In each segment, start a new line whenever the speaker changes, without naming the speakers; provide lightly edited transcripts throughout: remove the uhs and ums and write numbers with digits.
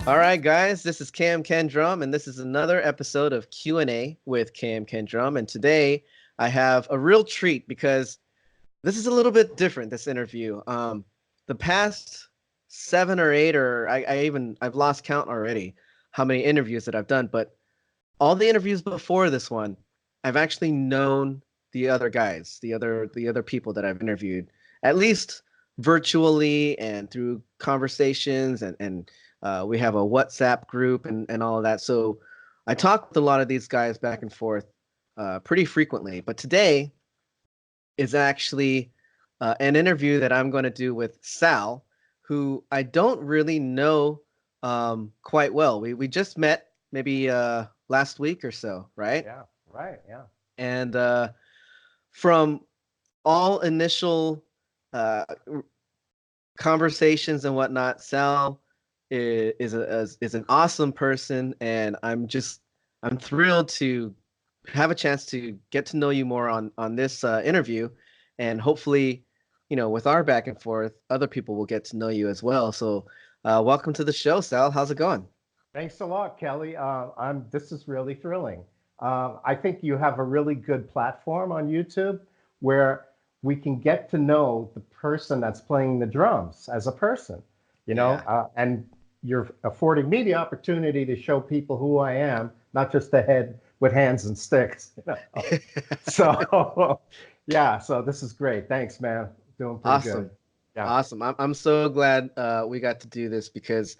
All right, guys, this is KMKanDrum, and this is another episode of Q&A with KMKanDrum. And today I have a real treat because this is a little bit different, this interview. The past 7 or 8, or I've lost count already how many interviews that I've done, but all the interviews before this one, I've actually known the other guys, the other people that I've interviewed, at least virtually and through conversations and we have a WhatsApp group and all of that. So I talk with a lot of these guys back and forth pretty frequently. But today is actually an interview that I'm going to do with Sal, who I don't really know quite well. We just met maybe last week or so, right?
Yeah, right. Yeah.
And from all initial uh, conversations and whatnot, Sal is an awesome person, and I'm thrilled to have a chance to get to know you more on this interview, and hopefully, with our back and forth, other people will get to know you as well. So, welcome to the show, Sal. How's it going?
Thanks a lot, Kelly. This is really thrilling. I think you have a really good platform on YouTube where we can get to know the person that's playing the drums as a person,
Yeah.
and you're affording me the opportunity to show people who I am, not just the head with hands and sticks. So, yeah, so this is great. Thanks, man. Doing pretty good.
Awesome.
Yeah.
Awesome. I'm so glad we got to do this because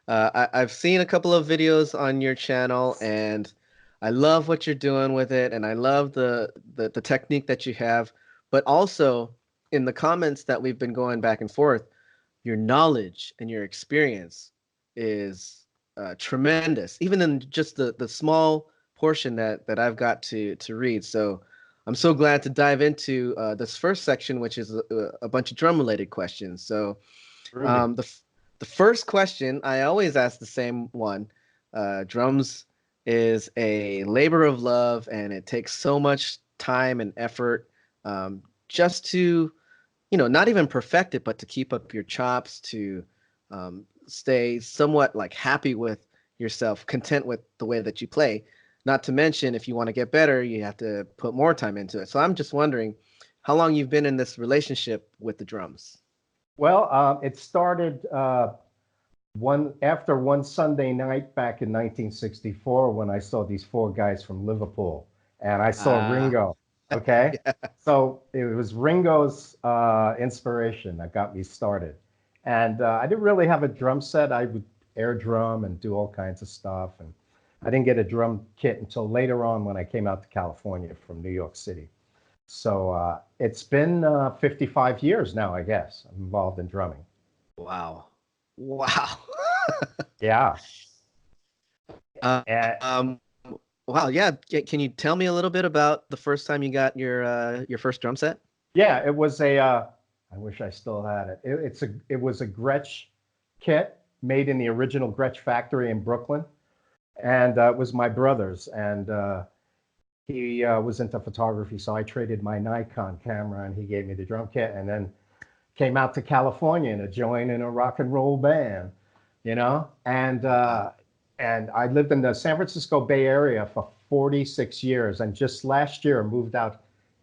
I've seen a couple of videos on your channel, and I love what you're doing with it, and I love the technique that you have. But also in the comments that we've been going back and forth, your knowledge and your experience is tremendous, even in just the small portion that I've got to read. So I'm so glad to dive into this first section, which is a bunch of drum related questions. So
Groovy.
the first question, I always ask the same one. Drums is a labor of love, and it takes so much time and effort just to, not even perfect it, but to keep up your chops, to stay somewhat like happy with yourself, content with the way that you play. Not to mention, if you want to get better, you have to put more time into it. So I'm just wondering how long you've been in this relationship with the drums.
Well, it started one Sunday night back in 1964 when I saw these four guys from Liverpool, and I saw
Ah,
Ringo. Okay,
yeah.
so it was Ringo's inspiration that got me started, and I didn't really have a drum set. I would air drum and do all kinds of stuff, and I didn't get a drum kit until later on when I came out to California from New York City. So it's been 55 years now, I guess. I'm involved in drumming.
Wow. Wow.
Yeah.
Uh,
And
um, wow. Yeah. Can you tell me a little bit about the first time you got your first drum set?
yeah, it was I wish I still had it. It was a Gretsch kit made in the original Gretsch factory in Brooklyn. And it was my brother's. And he was into photography. So I traded my Nikon camera and he gave me the drum kit. And then came out to California to join in a rock and roll band, you know?
Wow.
And I lived in the San Francisco Bay Area for 46 years. And just last year moved out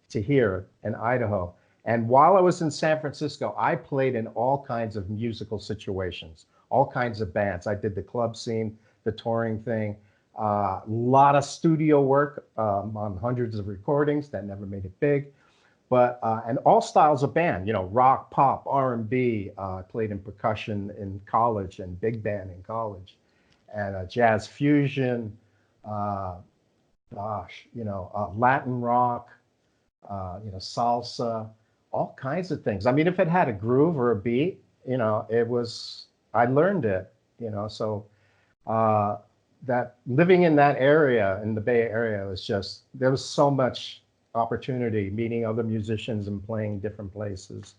to here in Idaho. And while I was in San Francisco, I played in all kinds of musical situations, all kinds of bands. I did the club scene, the touring thing, a lot of studio work on hundreds of recordings that never made it big. But and all styles of band, rock, pop, R&B. I played in percussion in college and big band in college, and jazz fusion. Uh, Latin rock, salsa, all kinds of things. I mean, if it had a groove or a beat, I learned it, so uh, that living in that area, in the Bay Area, there was so much opportunity meeting other musicians and playing different places.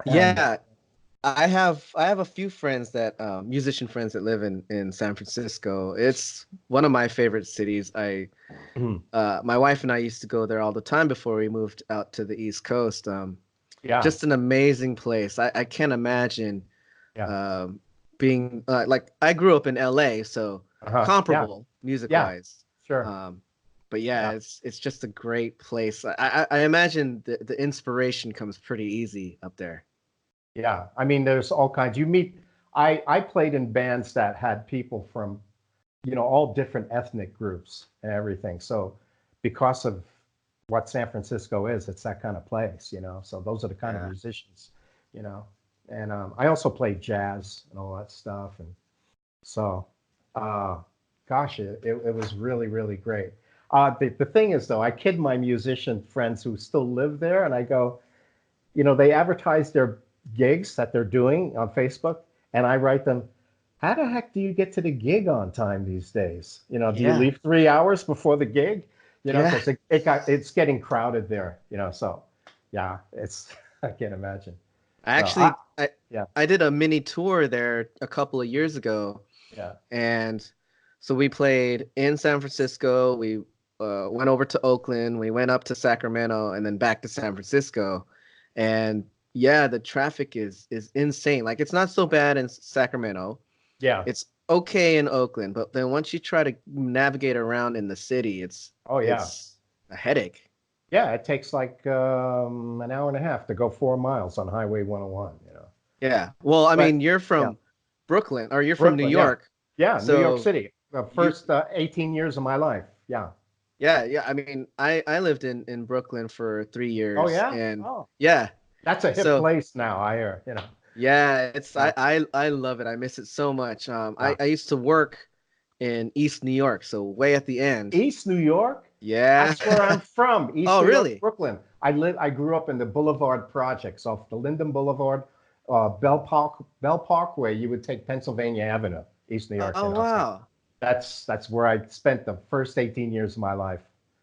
And
Yeah. I have a few friends that musician friends that live in San Francisco. It's one of my favorite cities. I My wife and I used to go there all the time before we moved out to the East Coast.
yeah,
Just an amazing place. I can't imagine
yeah.
um, being like I grew up in LA, so
Yeah,
comparable music
yeah,
wise.
sure.
Um, but yeah,
Yeah,
it's just a great place. I imagine the inspiration comes pretty easy up there.
yeah. I mean, there's all kinds. You meet. I played in bands that had people from, all different ethnic groups and everything. So because of what San Francisco is, it's that kind of place. So those are the kind of
Yeah.
musicians, you know. And I also played jazz and all that stuff. And so, uh, gosh, it was really, really great. The thing is, though, I kid my musician friends who still live there, and I go, they advertise their gigs that they're doing on Facebook, and I write them, how the heck do you get to the gig on time these days? Do you
Yeah.
leave 3 hours before the gig?
Yeah.
Because it's getting crowded there. So yeah, it's I can't imagine.
I
So
actually I
yeah,
I did a mini tour there a couple of years ago,
yeah.
and so we played in San Francisco. We went over to Oakland. We went up to Sacramento, and then back to San Francisco. And yeah, the traffic is insane. Like it's not so bad in Sacramento.
Yeah.
It's okay in Oakland, but then once you try to navigate around in the city,
Oh yeah.
it's a headache.
Yeah, it takes like an hour and a half to go 4 miles on Highway 101.
Yeah. Well, I
But
mean, you're
yeah,
from Brooklyn, or you're from New
Brooklyn, yeah.
York.
Yeah, New York
So
City. The
you
first 18 years of my life. Yeah.
yeah, yeah. I mean, I lived in Brooklyn for three
Oh
years,
yeah?
and
Oh,
yeah.
that's a hip
So
place now, I hear.
yeah, it's
Yeah.
I love it. I miss it so much.
Yeah.
I used to work in East New York, so way at the end.
East New York?
Yeah.
That's where I'm from. East
Oh,
New York,
really?
Brooklyn. I grew up in the Boulevard projects off the Linden Boulevard, Bell Parkway. You would take Pennsylvania Avenue, East New York,
Oh, wow.
That's where I spent the first 18 years of my life.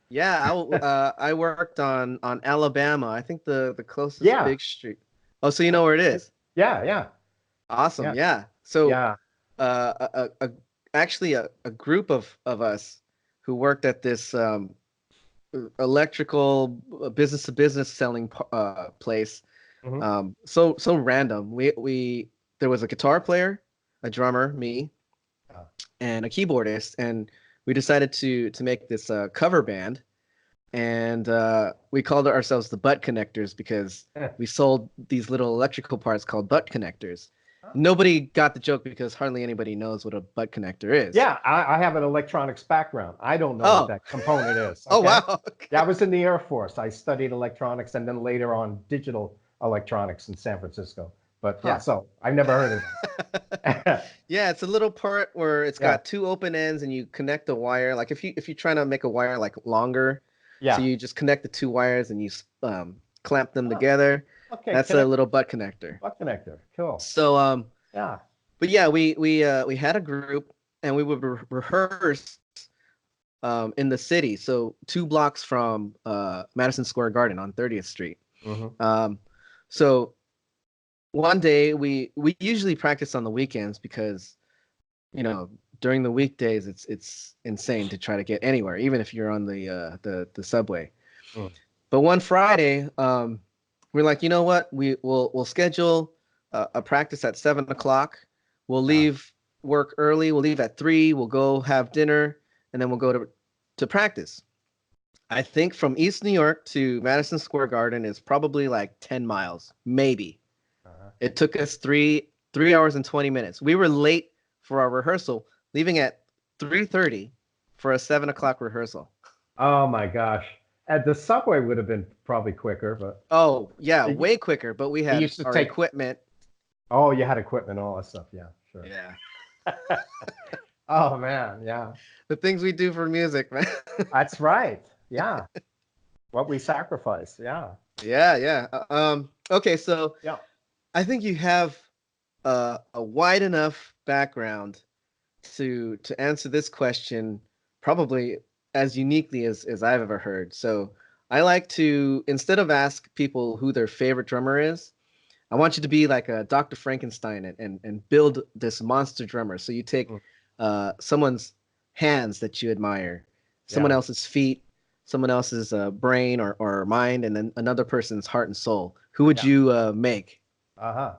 Yeah, I worked on Alabama. I think the closest
Yeah.
big street. Oh, so you know where it is?
Yeah, yeah,
Awesome.
yeah,
Yeah. So
yeah.
actually a group of us who worked at this electrical business to business selling place.
Hmm.
So random. We there was a guitar player, a drummer, me,
Yeah.
and a keyboardist, and we decided to make this cover band, and we called ourselves the Butt Connectors because we sold these little electrical parts called butt connectors. Nobody got the joke because hardly anybody knows what a butt connector is.
Yeah, I have an electronics background. I don't know what
Oh,
that component is.
oh
Okay.
wow.
Yeah, I
Okay.
was in the Air Force. I studied electronics and then later on digital electronics in San Francisco. But yeah,
Huh.
so I've never heard of that.
Yeah, it's a little part where it's
Yeah,
got two open ends and you connect the wire. Like if you're trying to make a wire like longer, so
yeah.
you just connect the two wires and you clamp them
Oh,
together.
okay,
That's a
connect
little butt connector.
butt connector. Cool.
So
Yeah.
but yeah, we had a group and we would rehearse in the city. So 2 blocks from Madison Square Garden on 30th Street.
Hmm.
Um, so one day we usually practice on the weekends because during the weekdays it's insane to try to get anywhere, even if you're on the subway.
Mm.
But one Friday, we're like, you know what? We'll schedule a practice at 7 o'clock. We'll
Yeah.
leave work early. We'll leave at 3. We'll go have dinner, and then we'll go to practice. I think from East New York to Madison Square Garden is probably like 10 miles, maybe.
Uh-huh.
It took us three hours and 20 minutes. We were late for our rehearsal, leaving at 3:30 for a 7 o'clock rehearsal.
Oh my gosh. At the subway would have been probably quicker, but
Oh, yeah,
it,
way quicker, but we
it
had
used to
our
take.
equipment.
Oh, you had equipment, all that stuff. Yeah, sure.
Yeah.
Oh man, yeah.
The things we do for music, man.
That's right. Yeah. What we sacrifice. Yeah.
Yeah, yeah. Okay, so
Yeah.
I think you have a wide enough background to answer this question probably as uniquely as I've ever heard. So I like to, instead of ask people who their favorite drummer is, I want you to be like a Dr. Frankenstein and build this monster drummer. So you take
Mm.
someone's hands that you admire, someone
Yeah.
else's feet, someone else's brain or mind, and then another person's heart and soul. Who would
Yeah.
you make?
Uh-huh.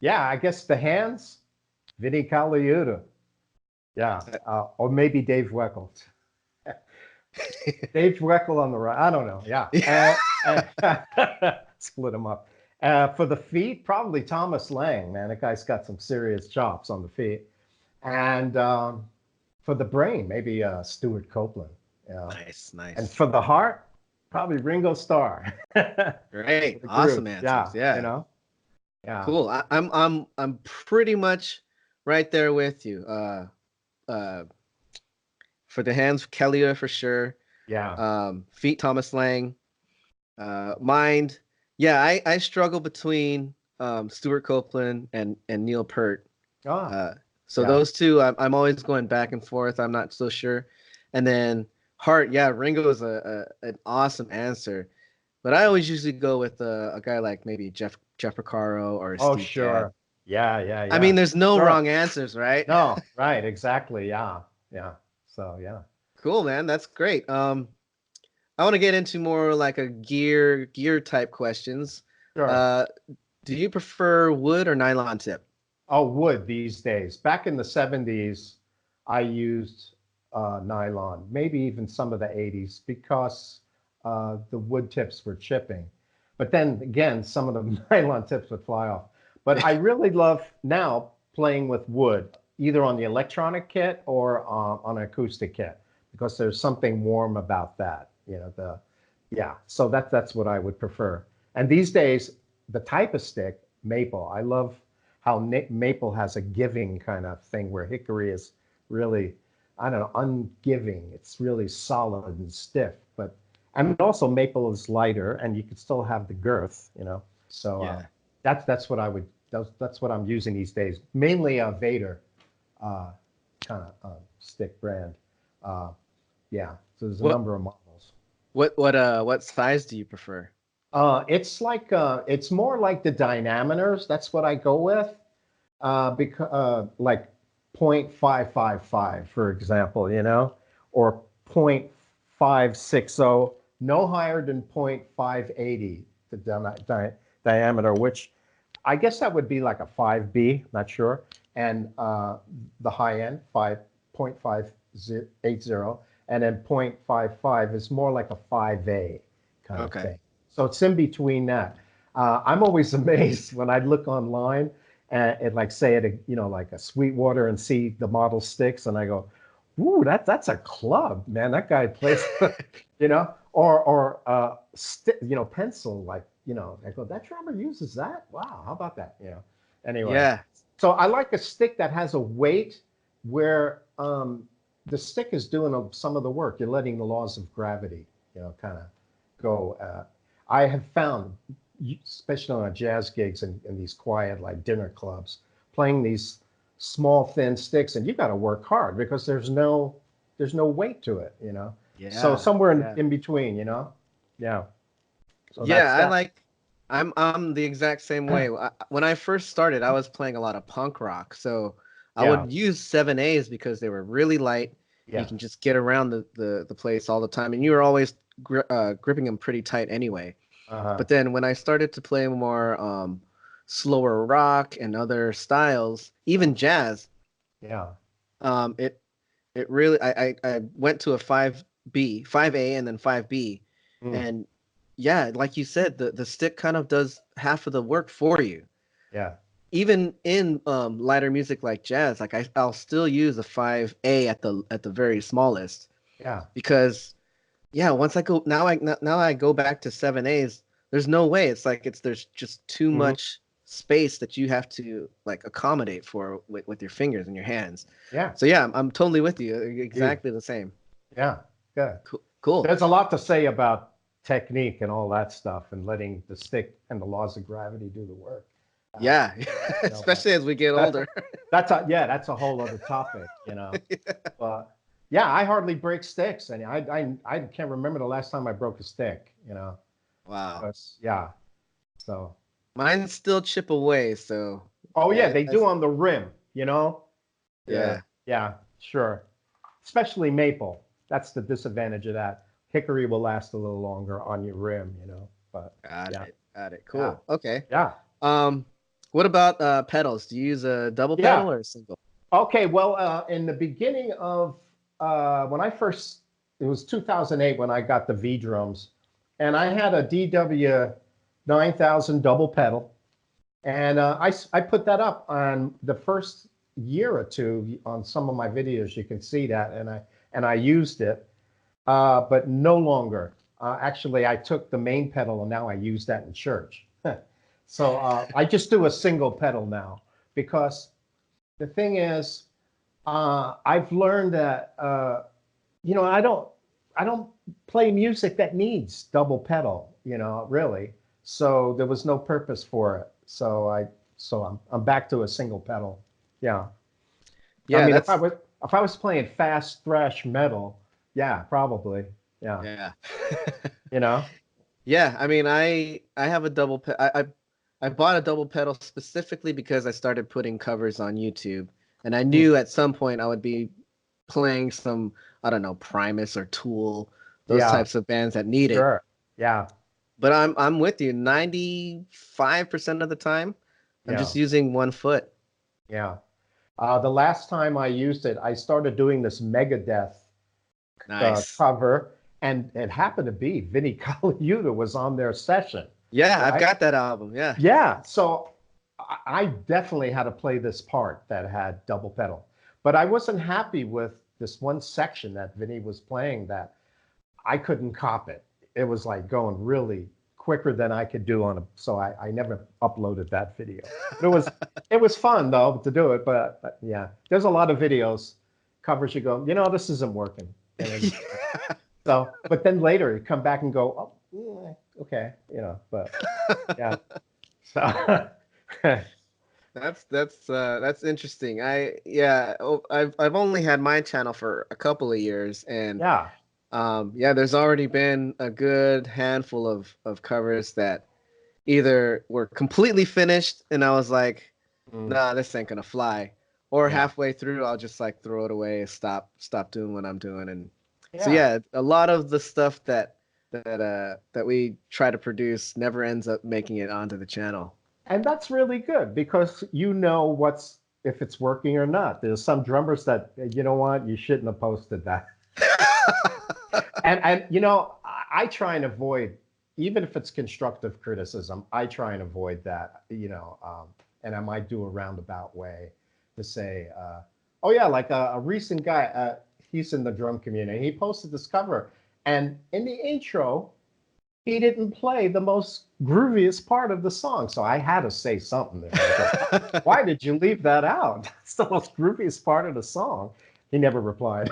Yeah, I guess the hands, Vinnie Colaiuta. Yeah. Or maybe Dave Weckl. Dave Weckl on the right. I don't know. Yeah. Split them up. For the feet, probably Thomas Lang, man. That guy's got some serious chops on the feet. And for the brain, maybe Stuart Copeland.
Nice, nice.
And for the heart, probably Ringo Starr.
Great, awesome answers. Yeah,
you know. Yeah.
Cool. I'm pretty much right there with you. For the hands, Kellya for sure.
Yeah.
Feet, Thomas Lang. Mind, yeah, I struggle between Stuart Copeland and Neil Peart. So those two, I'm always going back and forth. I'm not so sure. And then heart, yeah, Ringo is an awesome answer. But I always usually go with a guy like maybe Jeff Porcaro or Steve
sure.
Gadd.
Yeah.
I mean, there's no wrong answers, right?
No, right, exactly. Yeah. So yeah.
Cool, man. That's great. I want to get into more like a gear type questions.
Sure.
Do you prefer wood or nylon tip?
Oh, wood these days. Back in the 70s, I used nylon, maybe even some of the 80s, because the wood tips were chipping. But then again, some of the nylon tips would fly off. But I really love now playing with wood, either on the electronic kit or on an acoustic kit, because there's something warm about that. So that's what I would prefer. And these days, the type of stick, maple, I love how maple has a giving kind of thing, where hickory is really, I don't know, ungiving. It's really solid and stiff, and also maple is lighter, and you can still have the girth, So
Yeah.
That's what that's what I'm using these days. Mainly a Vader kind of stick brand. Yeah. So there's a number of models.
What size do you prefer?
It's like it's more like the dynameters. That's what I go with. Because like 0.555, for example, or 0.560, no higher than 0.580 the diameter, which I guess that would be like a 5B, not sure. And the high end, 0.580, and then 0.55 is more like a 5A kind of thing. So it's in between that. I'm always amazed when I look online and like say at like a Sweetwater and see the model sticks, and I go, "Ooh, that's a club, man! That guy plays," or pencil, like I go, "That drummer uses that? Wow, how about that?" Anyway,
Yeah.
So I like a stick that has a weight where the stick is doing some of the work. You're letting the laws of gravity, kind of go. I have found, especially on jazz gigs and these quiet like dinner clubs, playing these small thin sticks, and you got to work hard because there's no weight to it,
Yeah.
So somewhere in between, Yeah. So
Yeah, I'm the exact same way. When I first started, I was playing a lot of punk rock, so I would use 7As because they were really light.
Yeah.
You can just get around the place all the time, and you were always gripping them pretty tight anyway. But then when I started to play more slower rock and other styles, even jazz, it really I went to a 5B, 5A, and then 5B, and yeah, like you said, the stick kind of does half of the work for you.
Yeah.
Even in lighter music like jazz, like I'll still use a 5A at the very smallest.
Yeah.
Because once I go now I go back to 7As, there's no way. It's like there's just too much space that you have to like accommodate for with your fingers and your hands.
Yeah.
So yeah, I'm totally with you. Exactly the same.
Yeah. Good.
Cool.
There's a lot to say about technique and all that stuff, and letting the stick and the laws of gravity do the work.
Yeah, especially as we get older.
That's a whole other topic, But yeah, I hardly break sticks, and I can't remember the last time I broke a stick,
Wow.
Yeah. So
mine still chip away, so.
Oh yeah, they do on the rim,
Yeah.
Yeah, sure. Especially maple. That's the disadvantage of that. Hickory will last a little longer on your rim, But
Got it. Cool.
Yeah.
Okay.
Yeah.
What about pedals? Do you use a double
Yeah.
pedal or a single?
Okay. Well, in the beginning of when I first, it was 2008 when I got the V drums, and I had a DW 9000 double pedal, and I put that up on the first year or two on some of my videos. You can see that, and I used it, but no longer. Actually, I took the main pedal and now I use that in church. So I just do a single pedal now because the thing is, I've learned that I don't play music that needs double pedal, really. So there was no purpose for it. So I'm back to a single pedal. Yeah. I
Yeah,
mean,
that's
if I was playing fast thrash metal, yeah, probably. Yeah.
yeah.
You know?
Yeah, I mean, I have a double I bought a double pedal specifically because I started putting covers on YouTube, and I
Mm,
knew at some point I would be playing some, I don't know, Primus or Tool, those
yeah,
types of bands that need it.
sure. Yeah.
But I'm with you. 95% of the time, I'm
Yeah.
just using one foot.
Yeah. The last time I used it, I started doing this Megadeth
Nice.
cover, and it happened to be Vinnie Colaiuta was on their session.
Yeah,
So
I've got that album. Yeah.
yeah, so I definitely had to play this part that had double pedal, but I wasn't happy with this one section that Vinnie was playing that I couldn't cop it. It was like going really quicker than I could do on a, so I never uploaded that video. But it was fun though to do it. But yeah, there's a lot of videos, covers you go, this isn't working. And then, so, but then later you come back and go, oh, okay, but yeah. So
That's interesting. I've only had my channel for a couple of years, and
yeah.
yeah, there's already been a good handful of covers that either were completely finished and I was like,
Mm,
nah, this ain't gonna fly, or
yeah.
halfway through I'll just like throw it away, stop doing what I'm doing. And so
Yeah.
yeah, a lot of the stuff that we try to produce never ends up making it onto the channel.
And that's really good because what's if it's working or not. There's some drummers that you know what, you shouldn't have posted that. And I try and avoid, even if it's constructive criticism, I try and avoid that, and I might do a roundabout way to say, oh yeah, like a recent guy, he's in the drum community. He posted this cover, and in the intro, he didn't play the most grooviest part of the song. So I had to say something there. I go, why did you leave that out? That's the most grooviest part of the song. He never replied.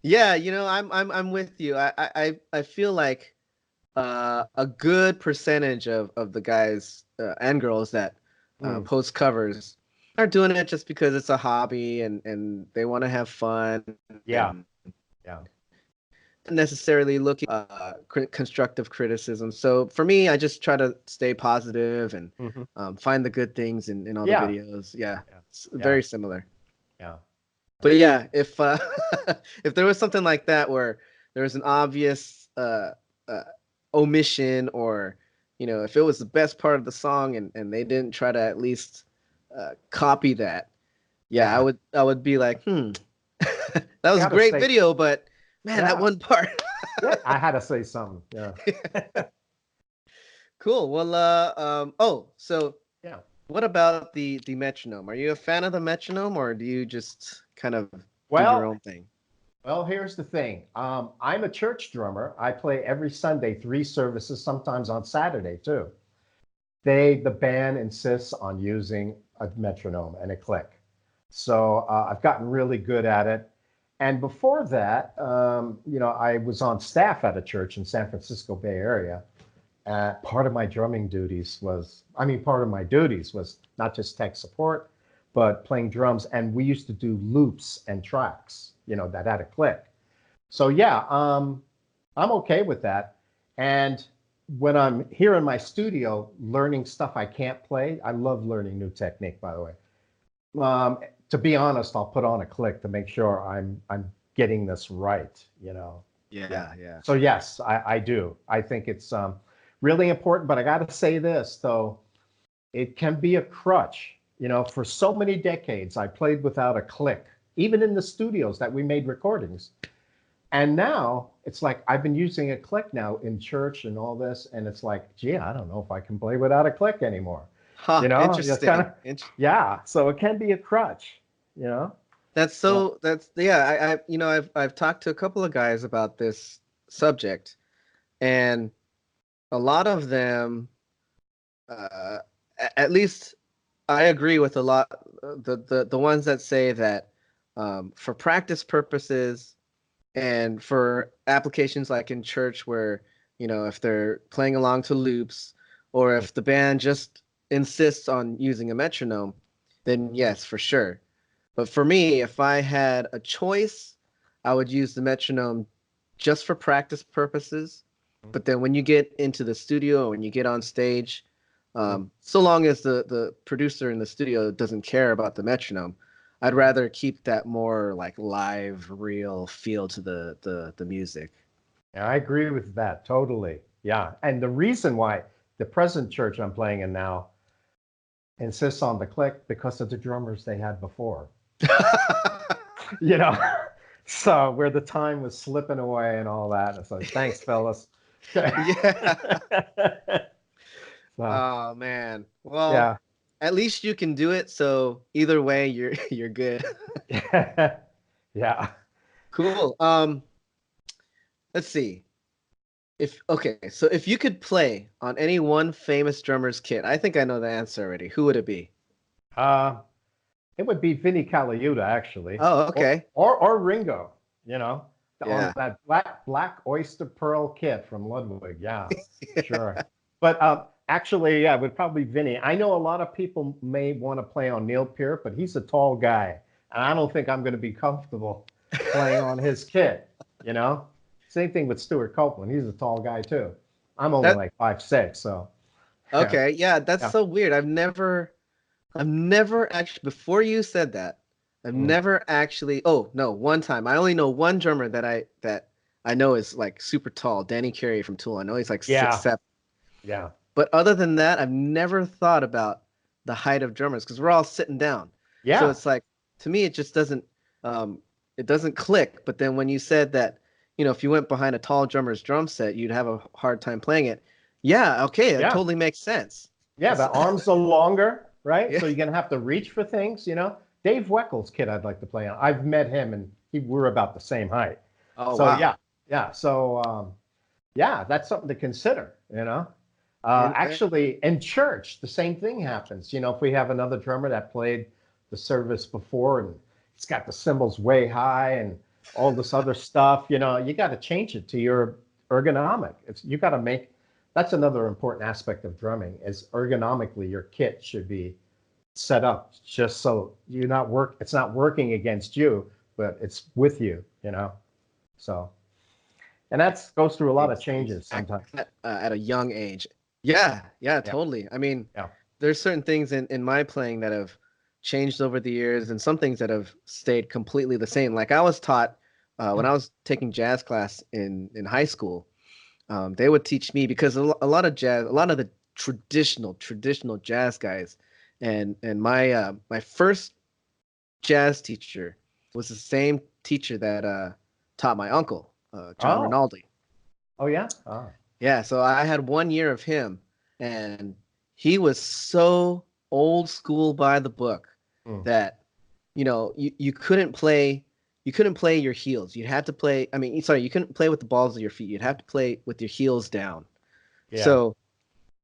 Yeah, I'm with you. I feel like a good percentage of the guys and girls that
Mm,
post covers are doing it just because it's a hobby and they want to have fun
yeah,
and
yeah,
not necessarily looking constructive criticism. So for me, I just try to stay positive and
hmm,
find the good things in all the
yeah,
videos. Yeah,
yeah,
it's
yeah,
very similar.
yeah,
But yeah, if if there was something like that where there was an obvious uh, omission, or if it was the best part of the song and they didn't try to at least copy that, yeah, I
yeah.
would be like, that
You
was a
had to
great
say,
video, but man, that
yeah,
one part.
yeah. I had to say something. Yeah,
Cool. Well, oh, so
yeah.
what about the metronome? Are you a fan of the metronome, or do you just kind of do your
Well,
own thing?
well, here's the thing. I'm a church drummer. I play every Sunday, 3 services, sometimes on Saturday too. The band insists on using a metronome and a click. So I've gotten really good at it. And before that, I was on staff at a church in San Francisco Bay Area. Part of my drumming duties was, part of my duties was not just tech support, but playing drums. And we used to do loops and tracks, that had a click. So yeah, I'm okay with that. And when I'm here in my studio learning stuff I can't play, I love learning new technique, by the way. Um, to be honest, I'll put on a click to make sure I'm getting this right. Yeah.
Yeah, yeah.
So yes, I do. I think it's really important. But I got to say this, though, it can be a crutch. You know, for so many decades, I played without a click, even in the studios that we made recordings. And now it's like I've been using a click now in church and all this, and it's like, gee, I don't know if I can play without a click anymore.
Huh,
You know, it's kind
interesting.
of, yeah. So it can be a crutch. You know. Yeah.
That's yeah, I've talked to a couple of guys about this subject, and a lot of them, uh, at least I agree with a lot, the ones that say that, for practice purposes and for applications like in church where, if they're playing along to loops, or if the band just insists on using a metronome, then yes, for sure. But for me, if I had a choice, I would use the metronome just for practice purposes. But then when you get into the studio, or when you get on stage, so long as the producer in the studio doesn't care about the metronome, I'd rather keep that more like live, real feel to the music.
Yeah, I agree with that totally. Yeah. And the reason why the present church I'm playing in now insists on the click because of the drummers they had before. You know, so where the time was slipping away and all that. It's like, thanks, fellas.
Yeah.
So,
Oh man. Well,
yeah.
at least you can do it. So either way, you're good.
Yeah.
Cool. Let's see. So if you could play on any one famous drummer's kit, I think I know the answer already. Who would it be?
Uh, it would be Vinnie Colaiuta, actually,
Oh,
or,
okay.
or Ringo, you know, on
Yeah.
that black oyster pearl kit from Ludwig. Yeah, sure. But actually, yeah, it would probably be Vinny. I know a lot of people may want to play on Neil Peart, but he's a tall guy, and I don't think I'm going to be comfortable playing on his kit. You know, same thing with Stuart Copeland. He's a tall guy too. I'm only
That
like 5'6", so yeah,
okay. Yeah, that's
yeah.
so weird. I've never actually, before you said that, I've
Mm.
never actually, oh no, one time. I only know one drummer that I know is like super tall, Danny Carey from Tool. I know he's like six
Yeah,
seven.
yeah,
But other than that, I've never thought about the height of drummers because we're all sitting down. So
yeah,
it's like, to me, it just um it doesn't click. But then when you said that, if you went behind a tall drummer's drum set, you'd have a hard time playing it. Yeah, okay, that
yeah.
totally makes sense.
Yeah,
That's
the arms are longer, right?
yeah.
So you're gonna have to reach for things, you know. Dave Weckel's kid I'd like to play on. I've met him and we're about the same height.
Oh
So
wow.
yeah, yeah. So yeah, that's something to consider, you know.
And
Actually, in church, the same thing happens. You know, if we have another drummer that played the service before and he's got the cymbals way high and all this other stuff, you know, you got to change it to your ergonomic. It's you got to make that's another important aspect of drumming is ergonomically your kit should be set up just so it's not working against you, but it's with you, you know. So and that goes through a lot of changes sometimes.
at a young age. Yeah, yeah,
Yeah,
totally. I mean,
yeah.
there's certain things in my playing that have changed over the years, and some things that have stayed completely the same. Like I was taught, when I was taking jazz class in high school, they would teach me because a lot of jazz, a lot of the traditional jazz guys, and my first jazz teacher was the same teacher that taught my uncle, John
Oh,
Rinaldi.
oh yeah. Oh.
Yeah, so I had 1 year of him, and he was so old school by the book
Mm.
that you couldn't play your heels. You had to play. I mean, sorry, you couldn't play with the balls of your feet. You'd have to play with your heels down.
Yeah.
So,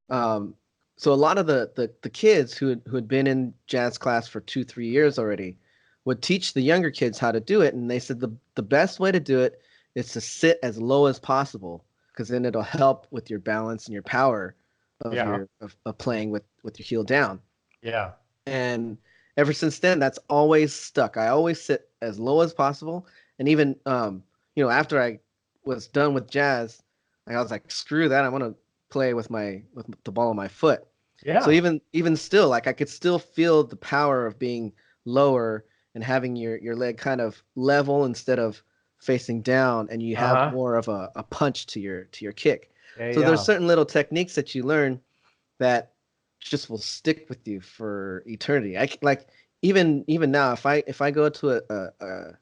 um, so a lot of the kids who had been in jazz class for 2 3 years already would teach the younger kids how to do it, and they said the best way to do it is to sit as low as possible because then it'll help with your balance and your power of
Yeah.
of playing with your heel down.
Yeah.
And ever since then, that's always stuck. I always sit as low as possible. And even after I was done with jazz, I was like, screw that. I want to play with the ball of my foot. So
Yeah.
even still, like I could still feel the power of being lower and having your leg kind of level instead of facing down, and you have
Uh-huh.
more of a punch to your kick.
Yeah,
So there's
yeah,
certain little techniques that you learn that just will stick with you for eternity. Like even now, if I go to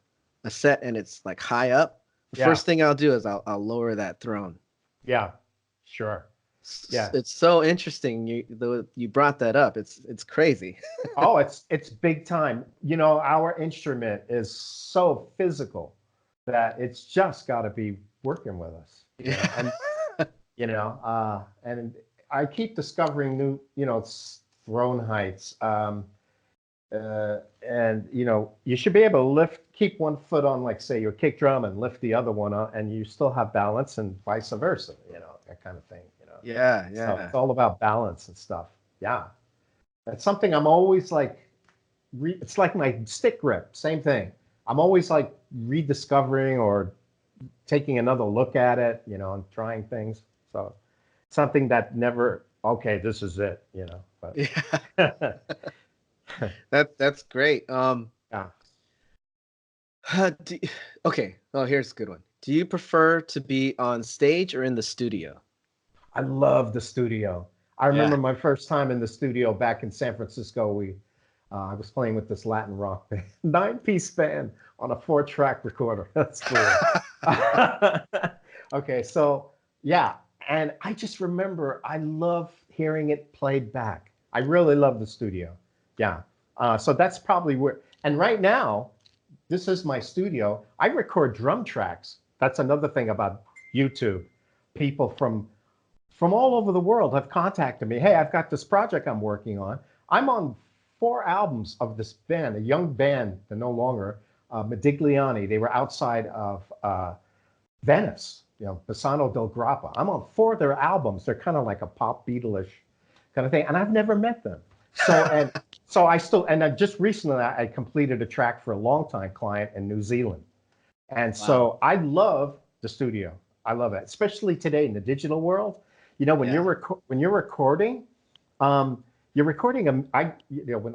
a set and it's like high up, the
yeah,
first thing I'll do is I'll lower that throne.
yeah. Sure. Yeah.
It's so interesting you brought that up. It's crazy.
Oh, it's big time. You know, our instrument is so physical that it's just got to be working with us. You know,
Yeah.
and and I keep discovering new, throne heights. And you should be able to keep one foot on, like, say, your kick drum and lift the other one on, and you still have balance, and vice versa. That kind of thing.
Yeah,
So
yeah.
it's all about balance and stuff. Yeah, that's something I'm always like. It's like my stick grip, same thing. I'm always like rediscovering or taking another look at it, and trying things. So something that never, okay, this is it, but
Yeah. That's great.
yeah,
Uh, do, okay. Oh, here's a good one. Do you prefer to be on stage or in the studio?
I love the studio. I
Yeah.
remember my first time in the studio back in San Francisco. I was playing with this Latin rock band, 9-piece band on a 4-track recorder. That's cool. Okay, so yeah, and I just remember I love hearing it played back. I really love the studio. Yeah. So that's probably where, and right now, this is my studio. I record drum tracks. That's another thing about YouTube. People from all over the world have contacted me. Hey, I've got this project I'm working on. I'm on 4 albums of this band, a young band, they're no longer, Modigliani. They were outside of Venice, Bassano del Grappa. I'm on 4 of their albums. They're kind of like a pop Beatles kind of thing, and I've never met them. So I just recently I completed a track for a longtime client in New Zealand, and
Wow.
so I love the studio. I love it, especially today in the digital world. When
Yeah.
you're recording, you're recording. When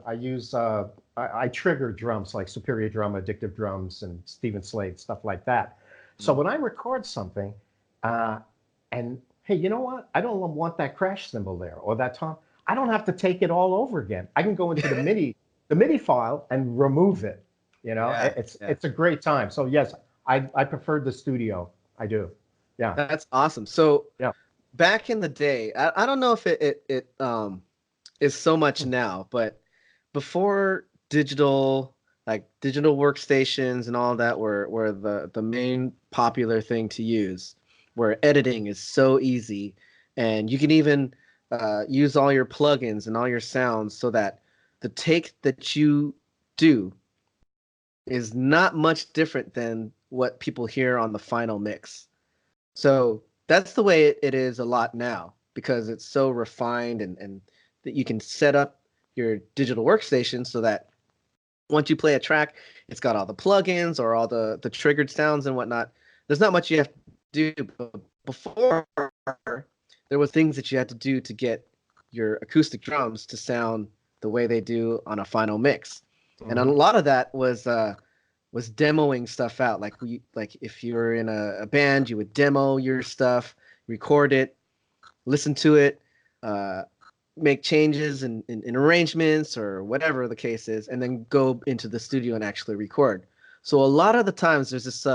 I use I trigger drums like Superior Drum, Addictive Drums, and Stephen Slade, stuff like that. So
Mm.
when I record something, uh, and hey, you know what? I don't want that crash cymbal there or that tom. I don't have to take it all over again. I can go into the MIDI file and remove it.
Yeah.
It's
Yeah.
it's a great time. So yes, I prefer the studio. I do. Yeah.
That's awesome. So
Yeah.
back in the day, I don't know if it is so much
Hmm.
now, but before digital workstations and all that were the main popular thing to use, where editing is so easy, and you can even use all your plugins and all your sounds so that the take that you do is not much different than what people hear on the final mix. So that's the way it is a lot now because it's so refined and that you can set up your digital workstation so that once you play a track, it's got all the plugins or all the triggered sounds and whatnot. There's not much you have to do. But before, there was things that you had to do to get your acoustic drums to sound the way they do on a final mix. And a
Hmm.
lot of that was demoing stuff out. Like if you were in a band, you would demo your stuff, record it, listen to it, uh, make changes in arrangements or whatever the case is, and then go into the studio and actually record. So a lot of the times there's this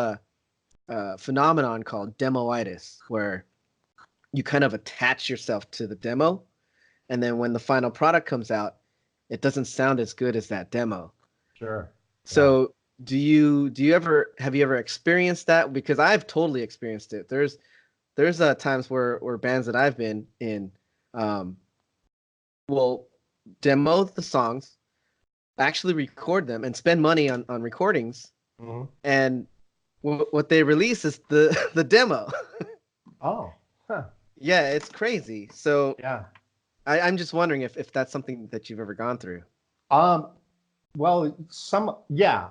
phenomenon called demoitis, where you kind of attach yourself to the demo, and then when the final product comes out, it doesn't sound as good as that demo.
Sure. Yeah.
So have you ever experienced that? Because I've totally experienced it. There's times where bands that I've been in um, will demo the songs, actually record them, and spend money on recordings,
Hmm.
and what they release is the the demo.
Oh. Huh.
Yeah, it's crazy. So
Yeah.
I'm just wondering if that's something that you've ever gone through.
Um. Well, yeah.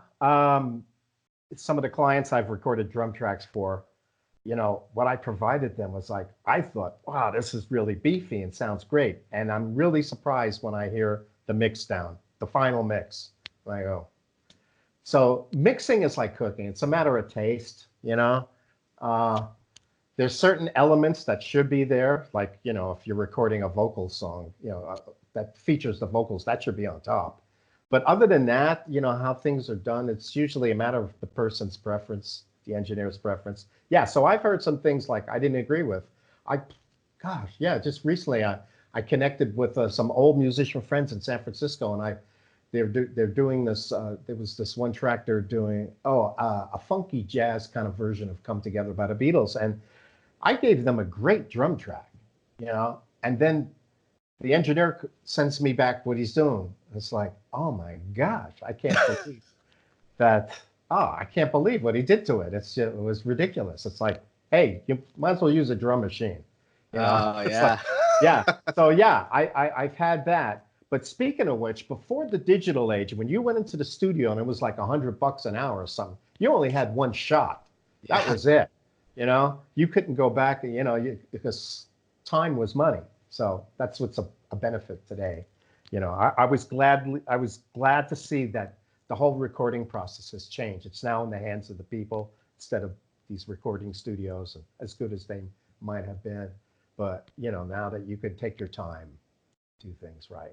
Some of the clients I've recorded drum tracks for, what I provided them was like, I thought, wow, this is really beefy and sounds great. And I'm really surprised when I hear the mix down, the final mix. And I go, so mixing is like cooking. It's a matter of taste. Uh, there's certain elements that should be there, like, if you're recording a vocal song, that features the vocals, that should be on top. But other than that, how things are done, it's usually a matter of the person's preference, the engineer's preference. Yeah, so I've heard some things like I didn't agree with. Gosh, yeah, just recently I connected with some old musician friends in San Francisco, and they're doing this. There was this one track they're doing, a funky jazz kind of version of "Come Together" by the Beatles, and I gave them a great drum track, and then the engineer sends me back what he's doing. It's like, oh my gosh, I can't believe that. Oh, I can't believe what he did to it. It was ridiculous. It's like, hey, you might as well use a drum machine.
Oh,
It's like,
yeah.
yeah. So yeah, I've had that. But speaking of which, before the digital age, when you went into the studio and it was like $100 an hour or something, you only had one shot. That
Yeah.
was it. You couldn't go back, because time was money. So that's what's a benefit today. I was glad to see that the whole recording process has changed. It's now in the hands of the people instead of these recording studios, as good as they might have been. But now that you could take your time, do things right.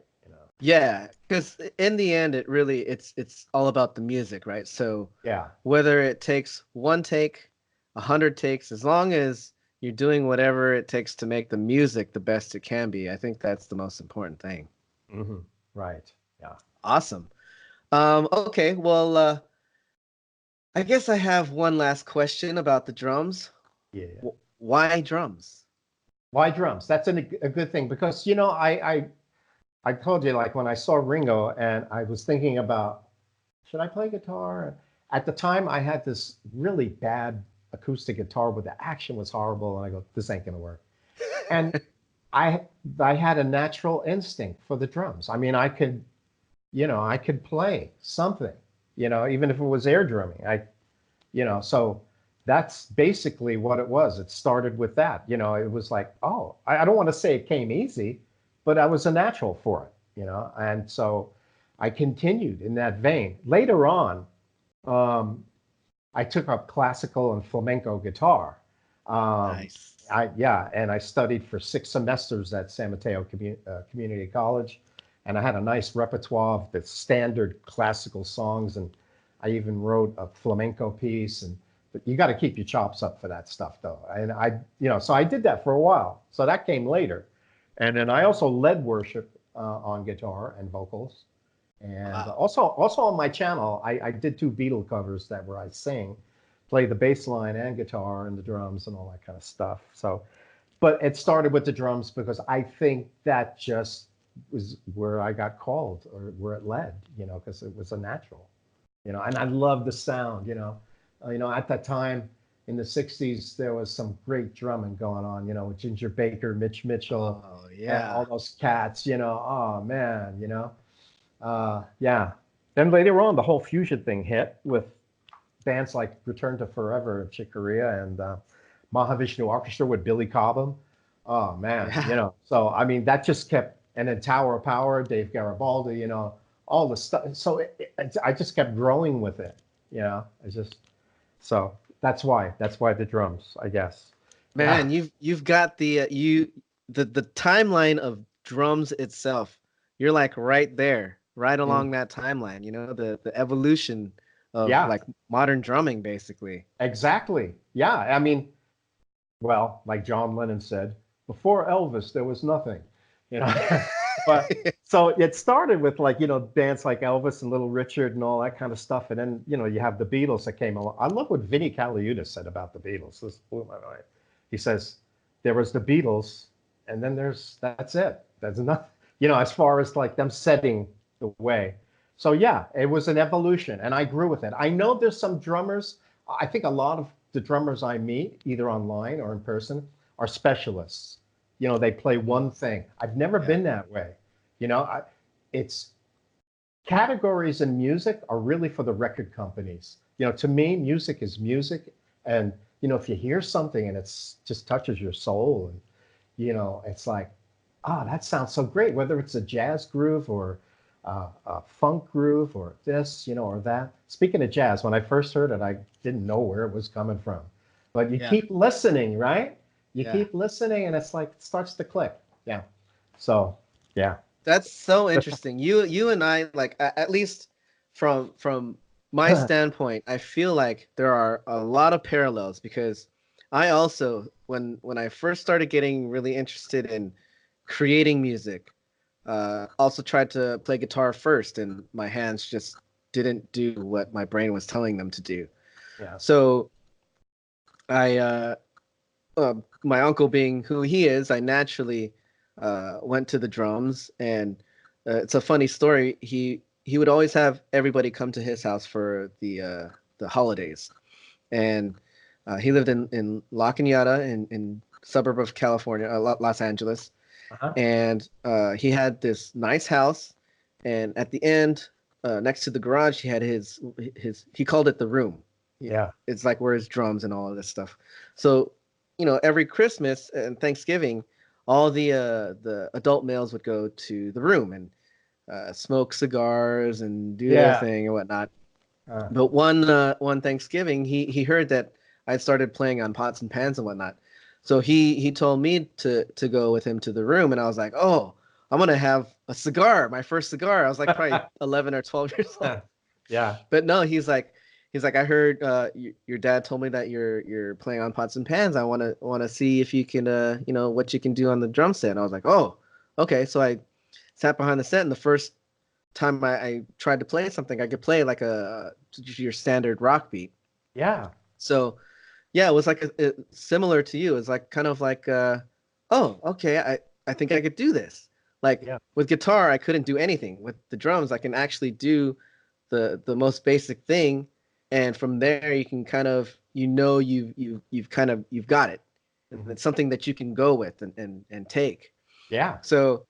Yeah, because in the end, it's all about the music, right? So
Yeah.
whether it takes one take, 100 takes, as long as you're doing whatever it takes to make the music the best it can be, I think that's the most important thing.
Hmm. Right. Yeah.
Awesome. Okay, well, I guess I have one last question about the drums.
Yeah.
Why drums?
Why drums? That's a good thing because I told you, like, when I saw Ringo and I was thinking about, should I play guitar? At the time, I had this really bad acoustic guitar where the action was horrible, and I go, this ain't gonna work. And I I had a natural instinct for the drums. I mean, I could play something, even if it was air drumming. So that's basically what it was. It started with that. It was like, oh, I don't want to say it came easy, but I was a natural for it, and so I continued in that vein. Later on, um, I took up classical and flamenco guitar. Um,
Nice.
yeah, and I studied for 6 semesters at San Mateo Community College, and I had a nice repertoire of the standard classical songs, and I even wrote a flamenco piece. But you got to keep your chops up for that stuff, though. And so I did that for a while. So that came later, and then I also led worship on guitar and vocals. And
Wow.
also on my channel, I did 2 Beatle covers that where I sing, play the bass line and guitar and the drums and all that kind of stuff. So, but it started with the drums because I think that just was where I got called or where it led, because it was a natural, and I love the sound, at that time in the 60s, there was some great drumming going on, with Ginger Baker, Mitch Mitchell,
Oh,
and
yeah.
all those cats, oh man, yeah. Then later on, the whole fusion thing hit with bands like Return to Forever of Chick Corea and Mahavishnu Orchestra with Billy Cobham. Oh man,
Yeah.
So I mean, that just kept, and then Tower of Power, Dave Garibaldi, all the stuff. So I just kept growing with it. It's just so that's why the drums, I guess. Yeah.
Man, you've got the timeline of drums itself. You're like right there, right
Mm.
along that timeline, the evolution of
Yeah.
like modern drumming basically.
Exactly. Yeah. I mean, well, like John Lennon said, before Elvis, there was nothing, you know. But so it started with, like, bands like Elvis and Little Richard and all that kind of stuff. And then, you have the Beatles that came along. I love what Vinnie Colaiuta said about the Beatles. This blew my mind. He says, there was the Beatles, and then that's it. That's enough, as far as like them setting the way. So yeah, it was an evolution, and I grew with it. I know there's some drummers. I think a lot of the drummers I meet, either online or in person, are specialists. They play
Mm,
one thing. I've never
yeah.
been that way. It's categories in music are really for the record companies. To me, music is music, and if you hear something and it's just touches your soul, and it's like, ah, that sounds so great. Whether it's a jazz groove or a funk groove or this, or that. Speaking of jazz, when I first heard it, I didn't know where it was coming from. But you
Yeah.
keep listening, right? You
Yeah.
keep listening, and it's like it starts to click. Yeah. So yeah.
That's so interesting. You and I, like, at least from my standpoint, I feel like there are a lot of parallels because I also, when I first started getting really interested in creating music, also tried to play guitar first, and my hands just didn't do what my brain was telling them to do.
Yeah.
So I my uncle being who he is, I naturally went to the drums, and it's a funny story. He would always have everybody come to his house for the holidays, and he lived in La Cañada in suburb of California, Los Angeles,
Uh-huh.
and he had this nice house, and at the end, next to the garage, he had his he called it the room.
Yeah.
It's like where his drums and all of this stuff. So, every Christmas and Thanksgiving, all the adult males would go to the room and smoke cigars and do their
Yeah.
thing and whatnot.
Uh,
But one Thanksgiving, he heard that I started playing on pots and pans and whatnot. So he told me to go with him to the room, and I was like, oh, I'm gonna have a cigar, my first cigar. I was like probably 11 or 12 years old.
yeah.
But no, he's like I heard your dad told me that you're playing on pots and pans. I want to see if you can what you can do on the drum set. And I was like, oh, okay. So I sat behind the set, and the first time I tried to play something, I could play like your standard rock beat.
Yeah.
So yeah, it was like similar to you. It's like kind of like oh, okay, I think I could do this. Like
Yeah.
with guitar, I couldn't do anything. With the drums, I can actually do the most basic thing, and from there you can kind of you've got it.
Mhm.
It's something that you can go with and take.
Yeah.
So,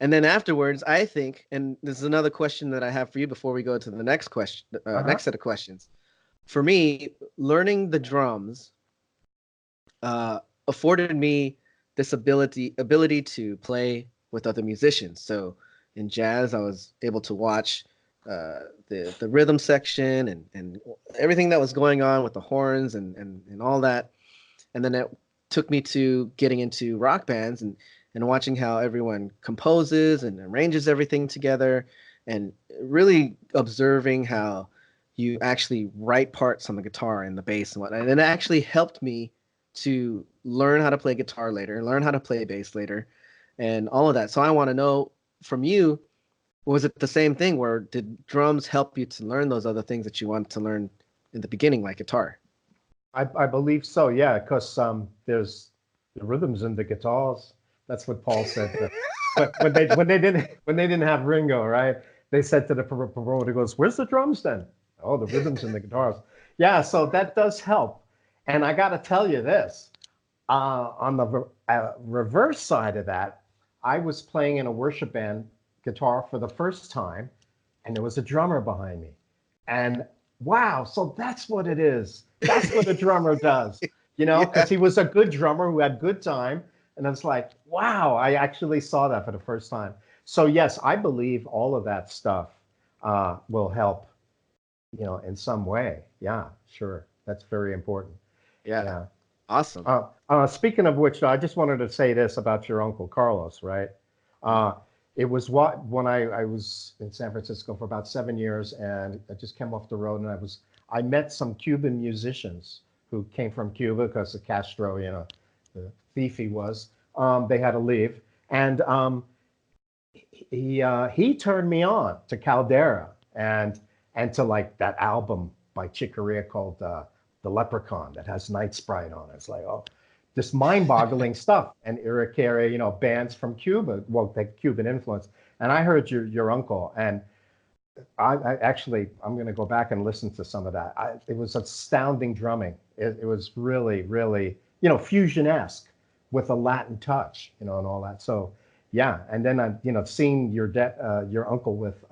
and then afterwards, I think, and this is another question that I have for you before we go to the next question,
Uh-huh.
next set of questions. For me, learning the drums uh, afforded me this ability to play with other musicians. So in jazz, I was able to watch the rhythm section and everything that was going on with the horns and all that. And then it took me to getting into rock bands and watching how everyone composes and arranges everything together, and really observing how you actually write parts on the guitar and the bass and whatnot. And it actually helped me to learn how to play guitar later, learn how to play bass later, and all of that. So I want to know from you, was it the same thing where did drums help you to learn those other things that you wanted to learn in the beginning, like guitar?
I believe so. Yeah, because there's the rhythms in the guitars. That's what Paul said. When they didn't have Ringo, right? They said to the promoter, goes, "Where's the drums then?" Oh, the rhythms in the guitars. Yeah, so that does help. And I got to tell you this, on the reverse side of that, I was playing in a worship band guitar for the first time, and there was a drummer behind me. And wow, so that's what it is. That's what a drummer does, because
Yeah.
he was a good drummer who had good time. And it's like, wow, I actually saw that for the first time. So yes, I believe all of that stuff will help, in some way. Yeah, sure. That's very important.
Yeah.
Yeah.
Awesome.
Speaking of which, I just wanted to say this about your uncle Carlos, right? Uh, it was when I was in San Francisco for about 7 years, and I just came off the road, and I met some Cuban musicians who came from Cuba because of Castro, the thief he was. They had to leave, and he turned me on to Caldera and to like that album by Chick Corea called The Leprechaun that has Night Sprite on it. It's like, oh, this mind-boggling stuff. And Irakere, bands from Cuba, well, the Cuban influence. And I heard your uncle, and I'm going to go back and listen to some of that. It was astounding drumming. It was really, really, fusion-esque with a Latin touch, and all that. So, yeah. And then, seeing your uncle with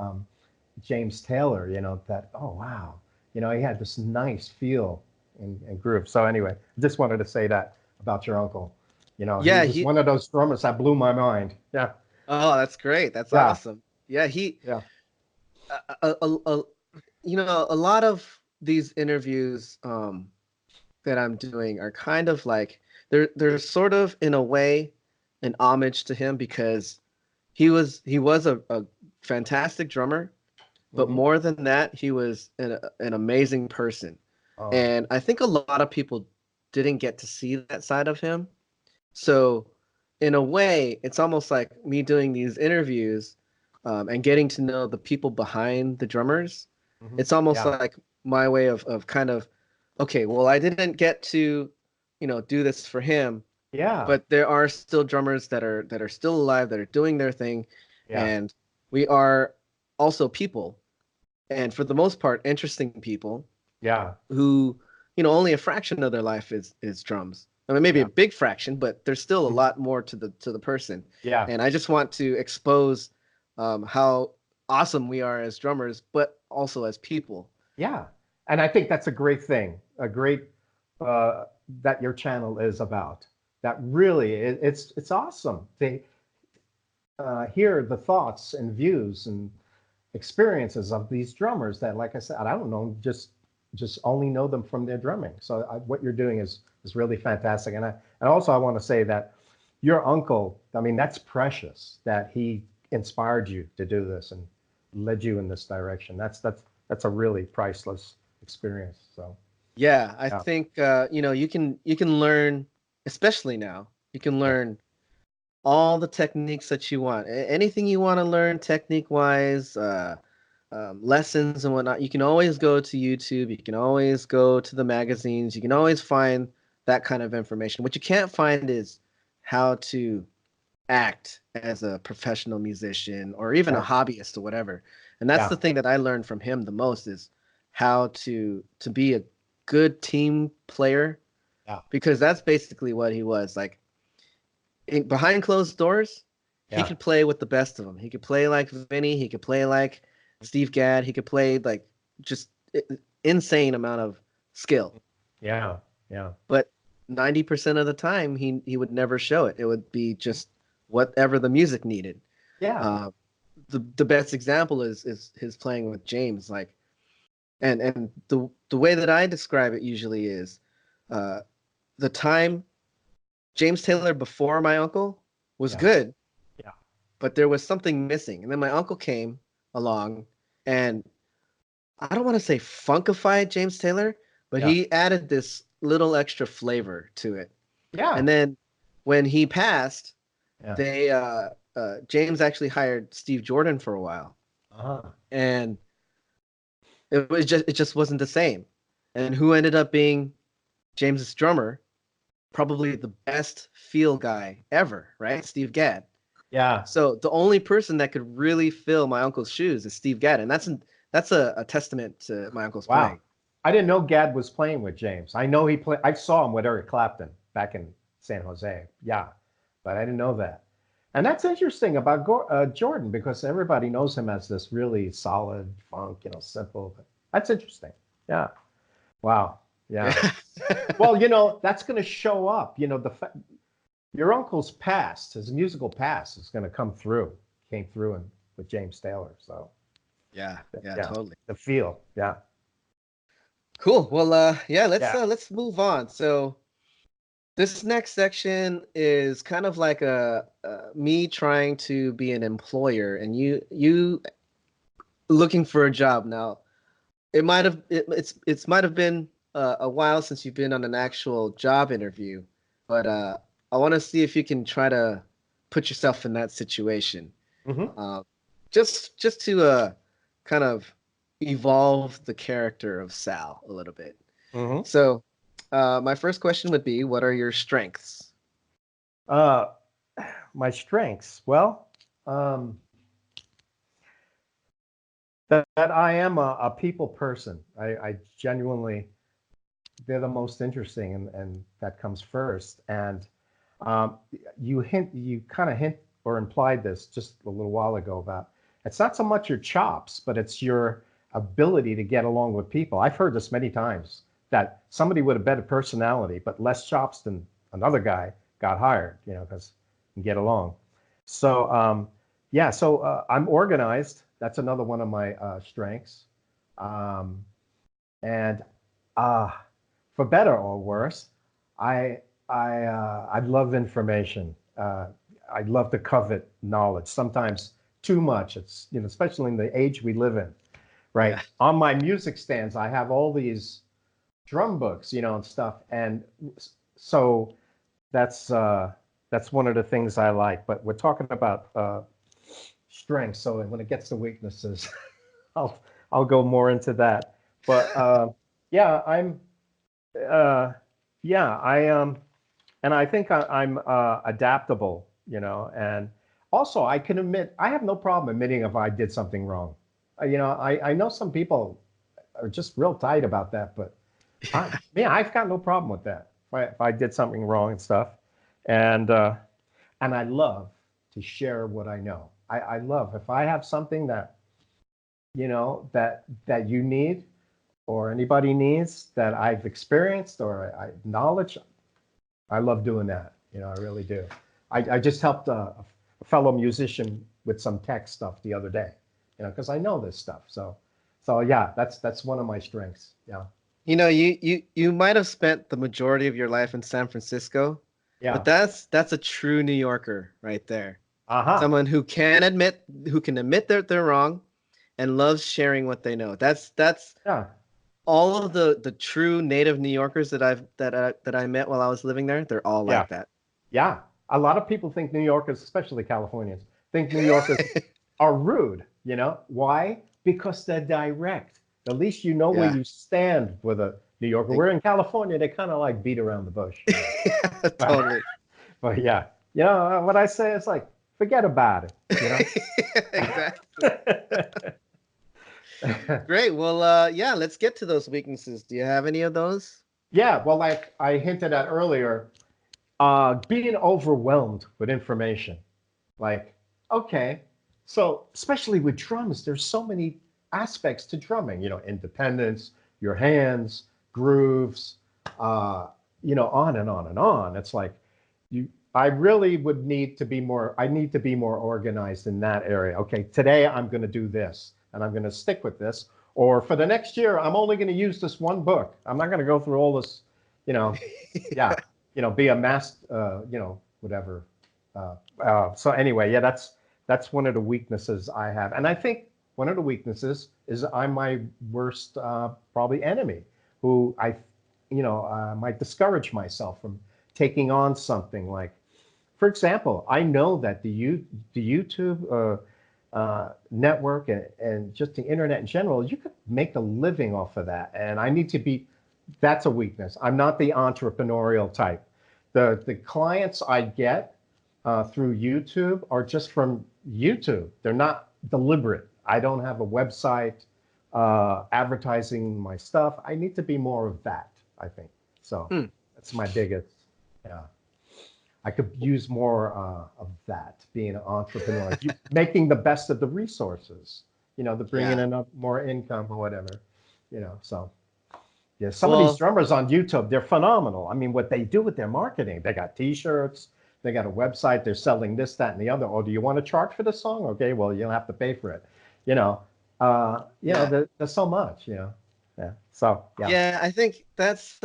James Taylor, that, oh, wow. He had this nice feel and groove. So anyway, just wanted to say that about your uncle. He
Yeah,
was one of those drummers that blew my mind. Yeah.
oh, that's great. That's
Yeah.
awesome. Yeah,
Yeah.
a lot of these interviews, that I'm doing are kind of like they're sort of in a way an homage to him because he was a fantastic drummer, but
Hmm.
more than that, he was an amazing person.
Oh,
And I think a lot of people didn't get to see that side of him. So, in a way, it's almost like me doing these interviews and getting to know the people behind the drummers.
hmm.
It's almost
Yeah,
like my way of kind of, okay, well, I didn't get to, do this for him,
yeah,
but there are still drummers that are still alive that are doing their thing,
yeah,
and we are also people, and for the most part, interesting people
yeah,
who, only a fraction of their life is drums. I mean, maybe a
yeah,
big fraction, but there's still a
mhm,
lot more to the person.
yeah,
And I just want to expose how awesome we are as drummers, but also as people.
yeah. And I think that's a great thing, a great uh, that your channel is about. That really, it's awesome to hear the thoughts and views and experiences of these drummers that, like I said, I don't know, just only know them from their drumming. So what you're doing is really fantastic. And also I want to say that your uncle, I mean, that's precious that he inspired you to do this and led you in this direction. That's a really priceless experience. So
Yeah, I
yeah,
think you can learn, especially now, you can
yeah,
learn all the techniques that you want. Anything you want to learn technique wise, lessons and whatnot, you can always go to YouTube. You can always go to the magazines. You can always find that kind of information. What you can't find is how to act as a professional musician or even a
yeah,
hobbyist or whatever. And that's
yeah,
the thing that I learned from him the most is how to be a good team player
yeah,
because that's basically what he was like behind closed doors, he
yeah,
could play with the best of them. He could play like Vinny. He could play like Steve Gadd. He could play like just insane amount of skill.
yeah, yeah,
But 90% of the time, he would never show it. It would be just whatever the music needed.
yeah,
Uh, the best example is his playing with James. Like, and the way that I describe it usually is, uh, the time James Taylor before my uncle was
yeah,
good,
yeah,
but there was something missing. And then my uncle came along and I don't want to say funkified James Taylor, but
yeah,
he added this little extra flavor to it.
yeah,
And then when he passed,
yeah.
they James actually hired Steve Jordan for a while.
Uh-huh.
And it just wasn't the same. And who ended up being James's drummer? Probably the best feel guy ever, right? Steve Gadd.
Yeah.
So the only person that could really fill my uncle's shoes is Steve Gadd, and that's a testament to my uncle's
Wow.
playing.
I didn't know Gad was playing with James. I know he played. I saw him with Eric Clapton back in San Jose. Yeah, but I didn't know that. And that's interesting about Jordan because everybody knows him as this really solid funk, simple. That's interesting. Yeah. Wow. Yeah.
Yeah.
Well, that's going to show up. Your uncle's past, his musical past, is going to come through. Came through and with James Taylor. So
Yeah, yeah,
yeah,
totally.
the feel. Yeah.
Cool. Well, yeah, let's
Yeah.
let's move on. So this next section is kind of like me trying to be an employer and you looking for a job. Now, it's might have been a while since you've been on an actual job interview, but I want to see if you can try to put yourself in that situation.
Hmm.
Uh, just to kind of evolve the character of Sal a little bit.
Hmm.
So, my first question would be, what are your strengths?
Uh, my strengths. Well, um, that I am a people person. I genuinely, they're the most interesting, and that comes first. And um, you kind of hint or implied this just a little while ago about it's not so much your chops, but it's your ability to get along with people. I've heard this many times that somebody with a better personality but less chops than another guy got hired, because you get along. So yeah, so I'm organized. That's another one of my strengths. Um, and uh, for better or worse, I love information. I love to covet knowledge. Sometimes too much. It's, you know, especially in the age we live in, right?
Yeah.
On my music stands, I have all these drum books, you know, and stuff. And so that's one of the things I like. But we're talking about strengths. So when it gets to weaknesses, I'll I'll go more into that. But yeah, uh, yeah, and I think I'm adaptable, you know, and also I can admit I have no problem admitting if I did something wrong. You know, I know some people are just real tight about that, but I've got no problem with that. If I did something wrong and stuff, and uh, and I love to share what I know. I love if I have something that you know that you need or anybody needs that I've experienced or I knowledge. I love doing that. You know, I really do. I just helped a fellow musician with some tech stuff the other day. You know, because I know this stuff. So yeah, that's one of my strengths. Yeah,
You know, you might have spent the majority of your life in San Francisco, but
yeah.
that's a true New Yorker right there.
Aha.
Someone who can admit that they're wrong and loves sharing what they know. That's
Yeah,
all of the true native New Yorkers that I met while I was living there. They're all
yeah,
like that.
yeah. A lot of people think New Yorkers, especially Californians, think New Yorkers are rude. You know why? Because they're direct. At least you know where
Yeah.
you stand with a New Yorker. We're in California, they kind of like beat around the bush. You know? But,
Totally.
but yeah, you know what I say is like, forget about it. You know.
Exactly. Great. Well, yeah, let's get to those weaknesses. Do you have any of those?
Yeah, well, like I hinted at earlier, being overwhelmed with information. Like, okay, so especially with drums, there's so many aspects to drumming, you know, independence, your hands, grooves, uh, you know, on and on and on. It's like you I really would need to be more, I need to be more organized in that area. Okay, today I'm going to do this and I'm going to stick with this. Or for the next year, I'm only going to use this one book. I'm not going to go through all this, you know, yeah, you know, be a you know, whatever. So anyway, yeah, that's one of the weaknesses I have, and I think one of the weaknesses is I'm my worst probably enemy, who you know, might discourage myself from taking on something like, for example, I know that the YouTube network and just the internet in general, you could make a living off of that, and I need to be. That's a weakness. I'm not the entrepreneurial type. The clients I get through YouTube are just from YouTube. They're not deliberate. I don't have a website advertising my stuff. I need to be more of that, I think. So
Hmm.
that's my biggest, yeah. I could use more of that, being an entrepreneur, making the best of the resources, you know, to bring in
Yeah.
enough more income or whatever, you know. So yeah, some of these
Well,
drummers on YouTube, they're phenomenal. I mean, what they do with their marketing, they got T-shirts, they got a website, they're selling this, that, and the other. Oh, do you want to charge for the song? Okay, well, you'll have to pay for it. You know,
yeah.
there's so much, you know. Yeah. So yeah.
Yeah, I think that's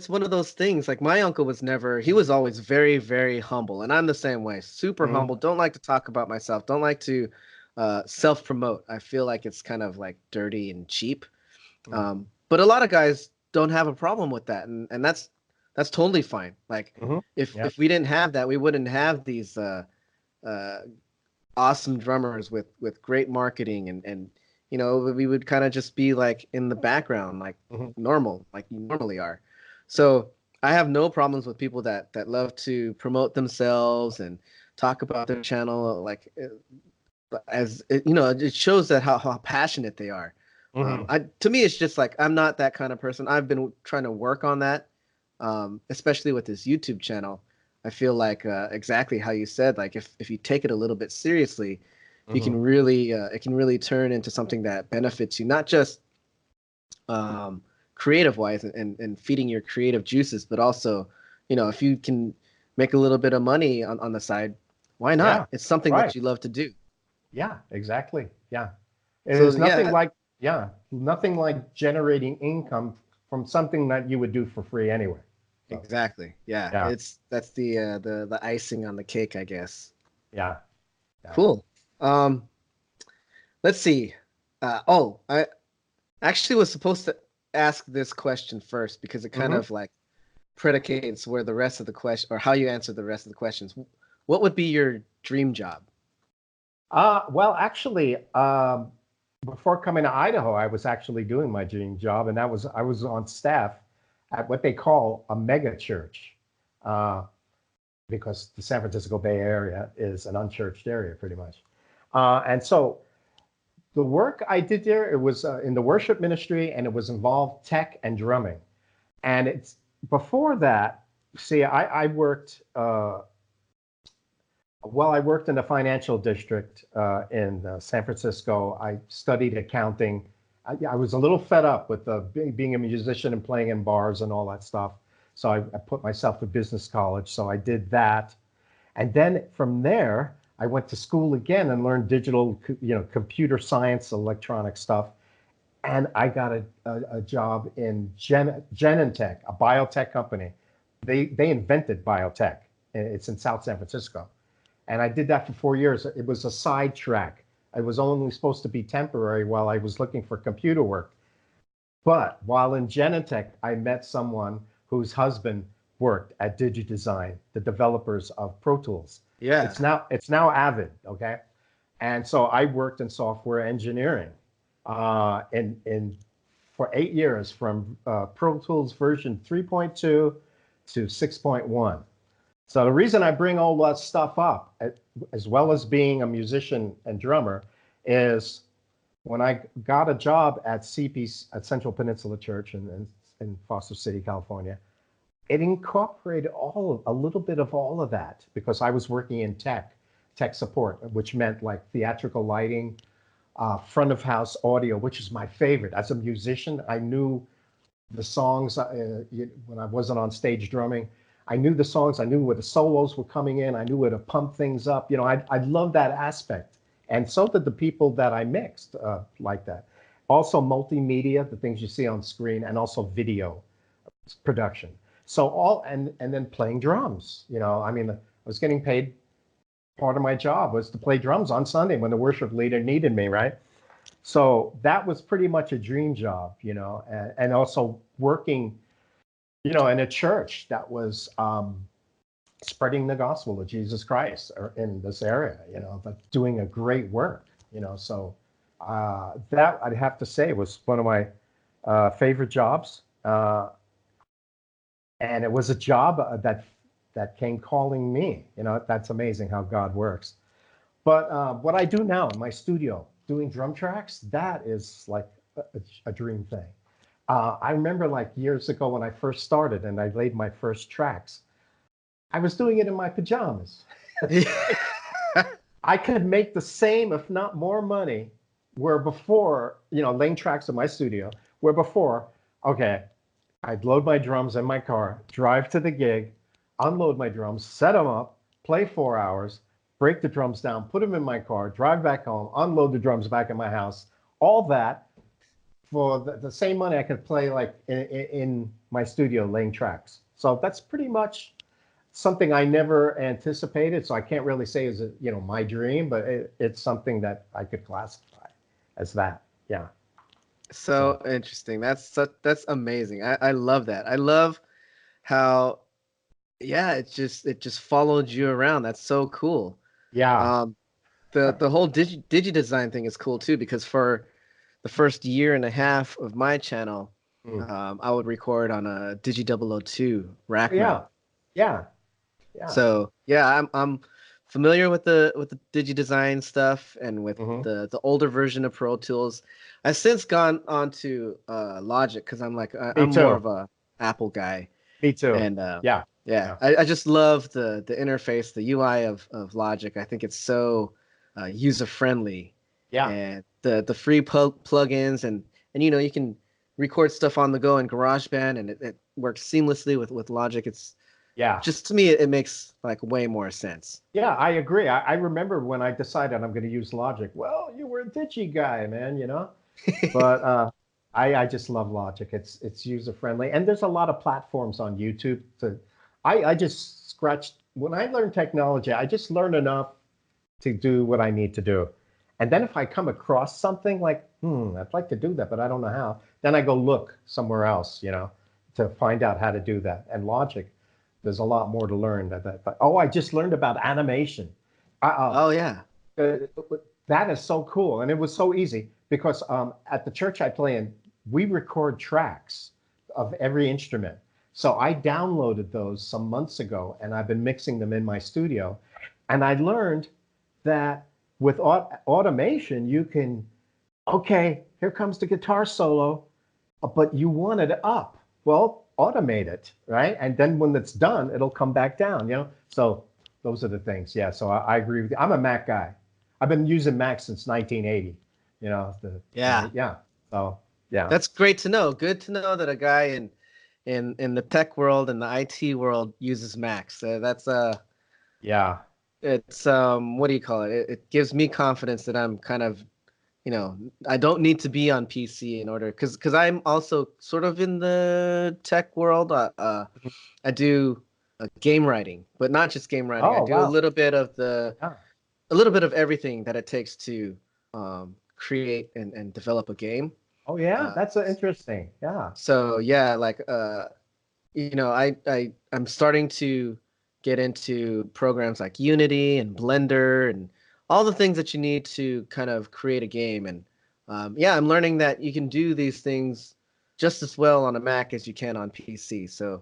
one of those things. Like my uncle was never, he was always very, very humble, and I'm the same way. Super
Mhm.
humble. Don't like to talk about myself. Don't like to self-promote. I feel like it's kind of like dirty and cheap.
Mhm.
But a lot of guys don't have a problem with that, and that's totally fine. Like
Mhm. Yeah.
if we didn't have that, we wouldn't have these uh awesome drummers with great marketing and you know we would kind of just be like in the background like
Mhm.
normal like you normally are. So I have no problems with people that love to promote themselves and talk about their channel like as you know it shows that how passionate they are.
Mhm.
To me it's just like I'm not that kind of person. I've been trying to work on that, especially with this YouTube channel. I feel like exactly how you said, like if you take it a little bit seriously, you
Mhm.
can really it can really turn into something that benefits you, not just creative wise and feeding your creative juices, but also, you know, if you can make a little bit of money on the side, why not?
Yeah.
It's something
Right.
that you love to do.
Yeah. Exactly. Yeah. It
So
is nothing
yeah,
like, yeah, nothing like generating income from something that you would do for free anyway. So,
Exactly. Yeah.
yeah,
That's the icing on the cake, I guess.
yeah, yeah.
Cool. Um, let's see. I actually was supposed to ask this question first because it kind
Hmm.
of like predicates where the rest of the question or how you answer the rest of the questions. What would be your dream job?
Well, actually, before coming to Idaho, I was actually doing my dream job, and I was on staff at what they call a mega church, uh, because the San Francisco Bay Area is an unchurched area, pretty much. And so the work I did there, it was in the worship ministry, and it was involved tech and drumming. And it's before that, see, I worked. Well, I worked in the financial district in San Francisco. I studied accounting. I was a little fed up with being a musician and playing in bars and all that stuff. So I put myself to business college. So I did that. And then from there, I went to school again and learned digital, computer science, electronic stuff. And I got a job in Genentech, a biotech company. They invented biotech. It's in South San Francisco. And I did that for 4 years. It was a side track. I was only supposed to be temporary while I was looking for computer work. But while in Genentech, I met someone whose husband worked at DigiDesign, the developers of Pro Tools.
Yeah.
It's now Avid, okay? And so I worked in software engineering in for 8 years from Pro Tools version 3.2 to 6.1. So the reason I bring all that stuff up, as well as being a musician and drummer, is when I got a job at CP at Central Peninsula Church in Foster City, California. It incorporated a little bit of all of that because I was working in tech support, which meant like theatrical lighting, front of house audio, which is my favorite. As a musician, I knew the songs when I wasn't on stage drumming. I knew the songs. I knew where the solos were coming in. I knew where to pump things up. I love that aspect, and so did the people that I mixed like that. Also, multimedia, the things you see on screen, and also video production. So and then playing drums. I mean, I was getting paid. Part of my job was to play drums on Sunday when the worship leader needed me, right? So that was pretty much a dream job, and also working, in a church that was spreading the gospel of Jesus Christ in this area, but doing a great work, So that I'd have to say was one of my favorite jobs, and it was a job that came calling me. That's amazing how God works. But what I do now in my studio, doing drum tracks, that is like a dream thing. I remember like years ago when I first started and I laid my first tracks, I was doing it in my pajamas. I could make the same, if not more money, where before, laying tracks in my studio, where before, okay, I'd load my drums in my car, drive to the gig, unload my drums, set them up, play 4 hours, break the drums down, put them in my car, drive back home, unload the drums back in my house, all that for the same money I could play like in my studio laying tracks. So that's pretty much something I never anticipated. So I can't really say is my dream, but it's something that I could classify as that. Yeah.
So interesting. That's amazing. I love that. I love how yeah, it just followed you around. That's so cool.
Yeah.
Um the whole digi design thing is cool too because for the first year and a half of my channel,
Mm.
I would record on a Digi 002 rack
Yeah.
mount.
Yeah. Yeah.
So yeah, I'm familiar with the Digi design stuff and with
Hmm.
the older version of Pro Tools. I've since gone on to Logic because
Me
I'm more
too.
of a Apple guy,
Me too.
and
Yeah.
yeah,
Yeah.
I just love the interface, the UI of Logic. I think it's so user friendly,
Yeah.
and the free plugins and you can record stuff on the go in GarageBand and it works seamlessly with Logic. It's
Yeah.
just to me it makes like way more sense.
Yeah, I agree. I remember when I decided I'm going to use Logic. Well, you were a Digi guy, man, But I just love Logic. It's user friendly, and there's a lot of platforms on YouTube to. I just scratched when I learned technology. I just learned enough to do what I need to do, and then if I come across something like, I'd like to do that, but I don't know how, then I go look somewhere else, to find out how to do that. And Logic, there's a lot more to learn. Oh, I just learned about animation.
Oh yeah.
Uh, that is so cool, and it was so easy because at the church I play in, we record tracks of every instrument. So I downloaded those some months ago, and I've been mixing them in my studio. And I learned that with automation, you can, okay, here comes the guitar solo, but you want it up. Well, automate it, right? And then when it's done, it'll come back down. So those are the things. Yeah, so I agree with you. I'm a Mac guy. I've been using Mac since 1980.
Yeah.
Yeah. So yeah.
That's great to know. Good to know that a guy in the tech world and the IT world uses Macs. That's
Yeah.
it's what do you call it? It gives me confidence that I'm kind of, I don't need to be on PC in order because I'm also sort of in the tech world. I do game writing, but not just game writing. I
Oh,
do a
wow.
little bit of
Yeah.
a little bit of everything that it takes to create and develop a game.
Oh, yeah.
Uh,
That's interesting. Yeah.
so yeah, like I'm starting to get into programs like Unity and Blender and all the things that you need to kind of create a game. And yeah, I'm learning that you can do these things just as well on a Mac as you can on PC. So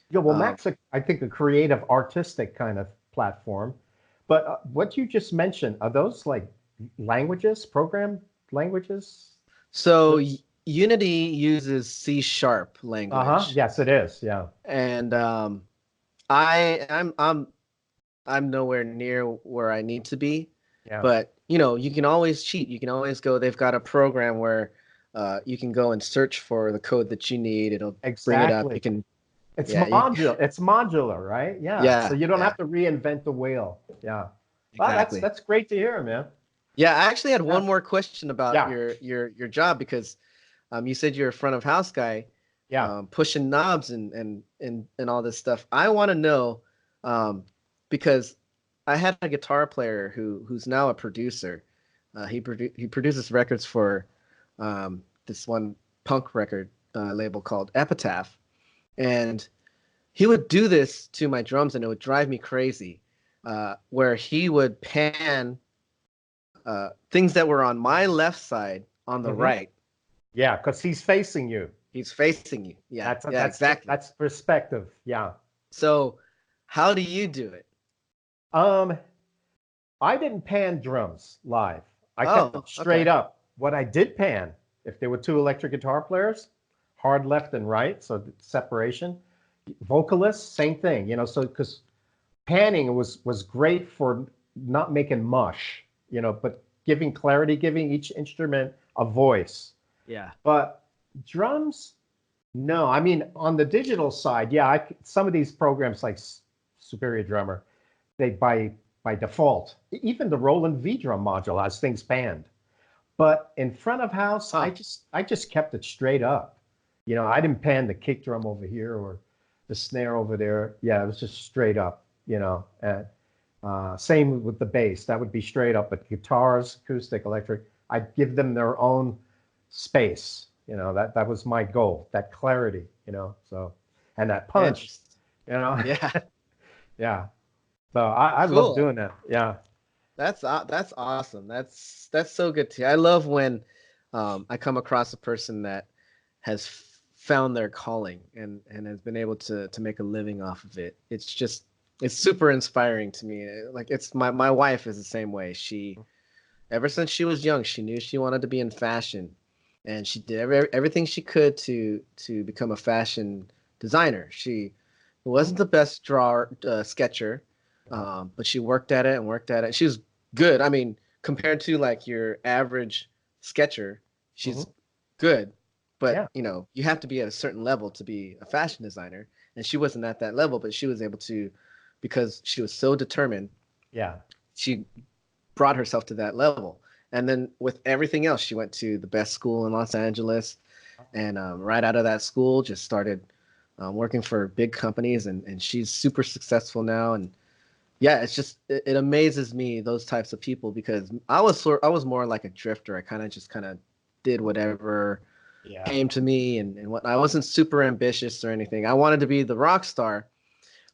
Yeah. Well,
um,
Mac's, I think, a creative, artistic kind of platform. But what you just mentioned, are those like languages, program languages?
so Unity uses C sharp
Uh-huh.
language,
Yes, it is. Yeah.
and I I'm nowhere near where I need to be,
Yeah.
but you can always cheat. You can always go. They've got a program where you can go and search for the code that you need. It'll bring it up. You
Exactly.
can,
It's
yeah,
modular. It's modular, right? Yeah. So
yeah,
you don't
yeah,
have to reinvent the wheel. Yeah. Well, that's
exactly.
that's great to hear, man.
Yeah, I actually had
Yeah.
one more question about
Yeah.
your job because you said you're a front of house guy,
Yeah.
pushing knobs and all this stuff. I want to know um, because I had a guitar player who's now a producer. He produces records for this one punk record label called Epitaph, and he would do this to my drums, and it would drive me crazy. Where he would pan things that were on my left side on the
Hmm.
right.
Yeah, because he's facing you.
He's facing you. Yeah,
That's
yeah,
that's
exactly.
that's perspective. Yeah.
So, how do you do it?
Um, I didn't pan drums live. I kept them
Oh,
straight
okay.
up. What I did pan, if there were two electric guitar players, hard left and right, so the separation. Vocalists, same thing. So because panning was great for not making mush, but giving clarity, giving each instrument a voice.
Yeah.
But drums, no. I mean, on the digital side, yeah, some of these programs like Superior Drummer, they by default, even the Roland V drum module has things panned. But in front of house, I
Huh.
just kept it straight up. I didn't pan the kick drum over here or the snare over there. Yeah, it was just straight up. And same with the bass. That would be straight up. But guitars, acoustic, electric, I'd give them their own space. That was my goal. That clarity. So and that punch.
Interesting.
You know,
Yeah.
yeah. So I love
Cool.
doing that. Yeah.
That's awesome. That's so good to hear. I love when I come across a person that has found their calling and has been able to make a living off of it. It's super inspiring to me. Like it's my wife is the same way. She ever since she was young, she knew she wanted to be in fashion, and she did everything she could to become a fashion designer. She wasn't the best drawer sketcher,
Yeah.
but she worked at it and worked at it. She was good. I mean, compared to like your average sketcher, she's
Hmm.
good. But
Yeah.
you have to be at a certain level to be a fashion designer, and she wasn't at that level, but she was able to, because she was so determined.
Yeah.
She brought herself to that level. And then with everything else, she went to the best school in Los Angeles. and right out of that school, just started working for big companies, and she's super successful now. And yeah, it's just it amazes me, those types of people, because I was more like a drifter. I kind of did whatever
Yeah.
came to me, and what I wasn't super ambitious or anything. I wanted to be the rock star,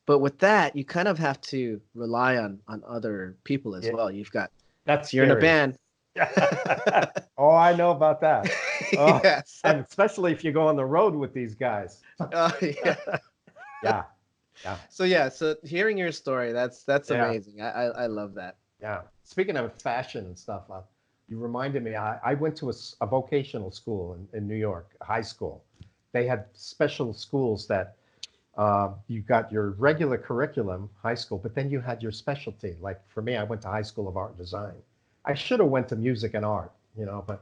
but with that, you kind of have to rely on other people as
Yeah.
well. You've got,
That's
if you're in a
scary.
band.
Oh, I know about that. Oh,
Yes.
and especially if you go on the road with these guys.
Yeah.
Yeah. Yeah.
So yeah, so hearing your story, that's
Yeah.
amazing. I love that.
Yeah. Speaking of fashion and stuff, you reminded me, I went to a vocational school in New York, a high school. They had special schools that you got your regular curriculum, high school, but then you had your specialty. Like for me, I went to High School of Art and Design. I should have went to music and art, but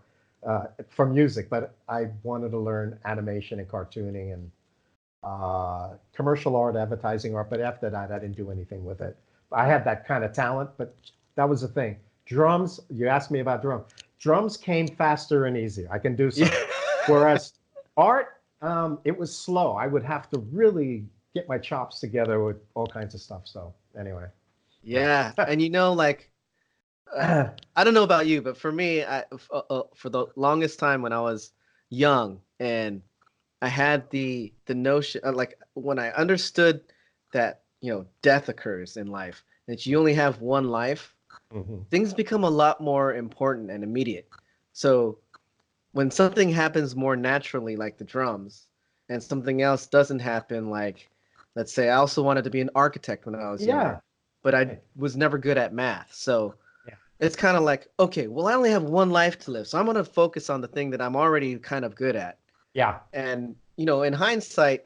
for music, but I wanted to learn animation and cartooning and commercial art, advertising art. But after that, I didn't do anything with it. I had that kind of talent, but that was the thing. Drums, you asked me about drums. Drums came faster and easier. I can do
Yeah.
something. Whereas art, it was slow. I would have to really get my chops together with all kinds of stuff. So anyway,
Yeah, and like I don't know about you, but for me, for the longest time when I was young, and I had the notion, like when I understood that death occurs in life, that you only have one life,
Mhm.
things become a lot more important and immediate. So when something happens more naturally, like the drums, and something else doesn't happen, like, let's say I also wanted to be an architect when I was
Yeah.
younger, but I
Right.
was never good at math. So
Yeah.
it's kind of like, okay, well, I only have one life to live, so I'm going to focus on the thing that I'm already kind of good at.
Yeah.
And in hindsight,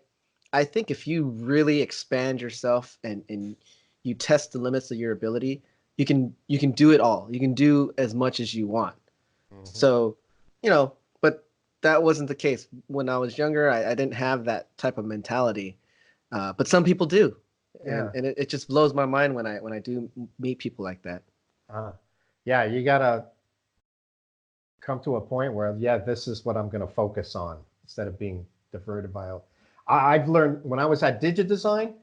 I think if you really expand yourself and you test the limits of your ability, you can do it all. You can do as much as you want.
Mhm.
So, but that wasn't the case when I was younger. I didn't have that type of mentality, but some people do, and
Yeah.
it just blows my mind when I do meet people like that.
Uh, yeah. You gotta come to a point where, yeah, this is what I'm going to focus on instead of being diverted by. I've learned when I was at DigiDesign,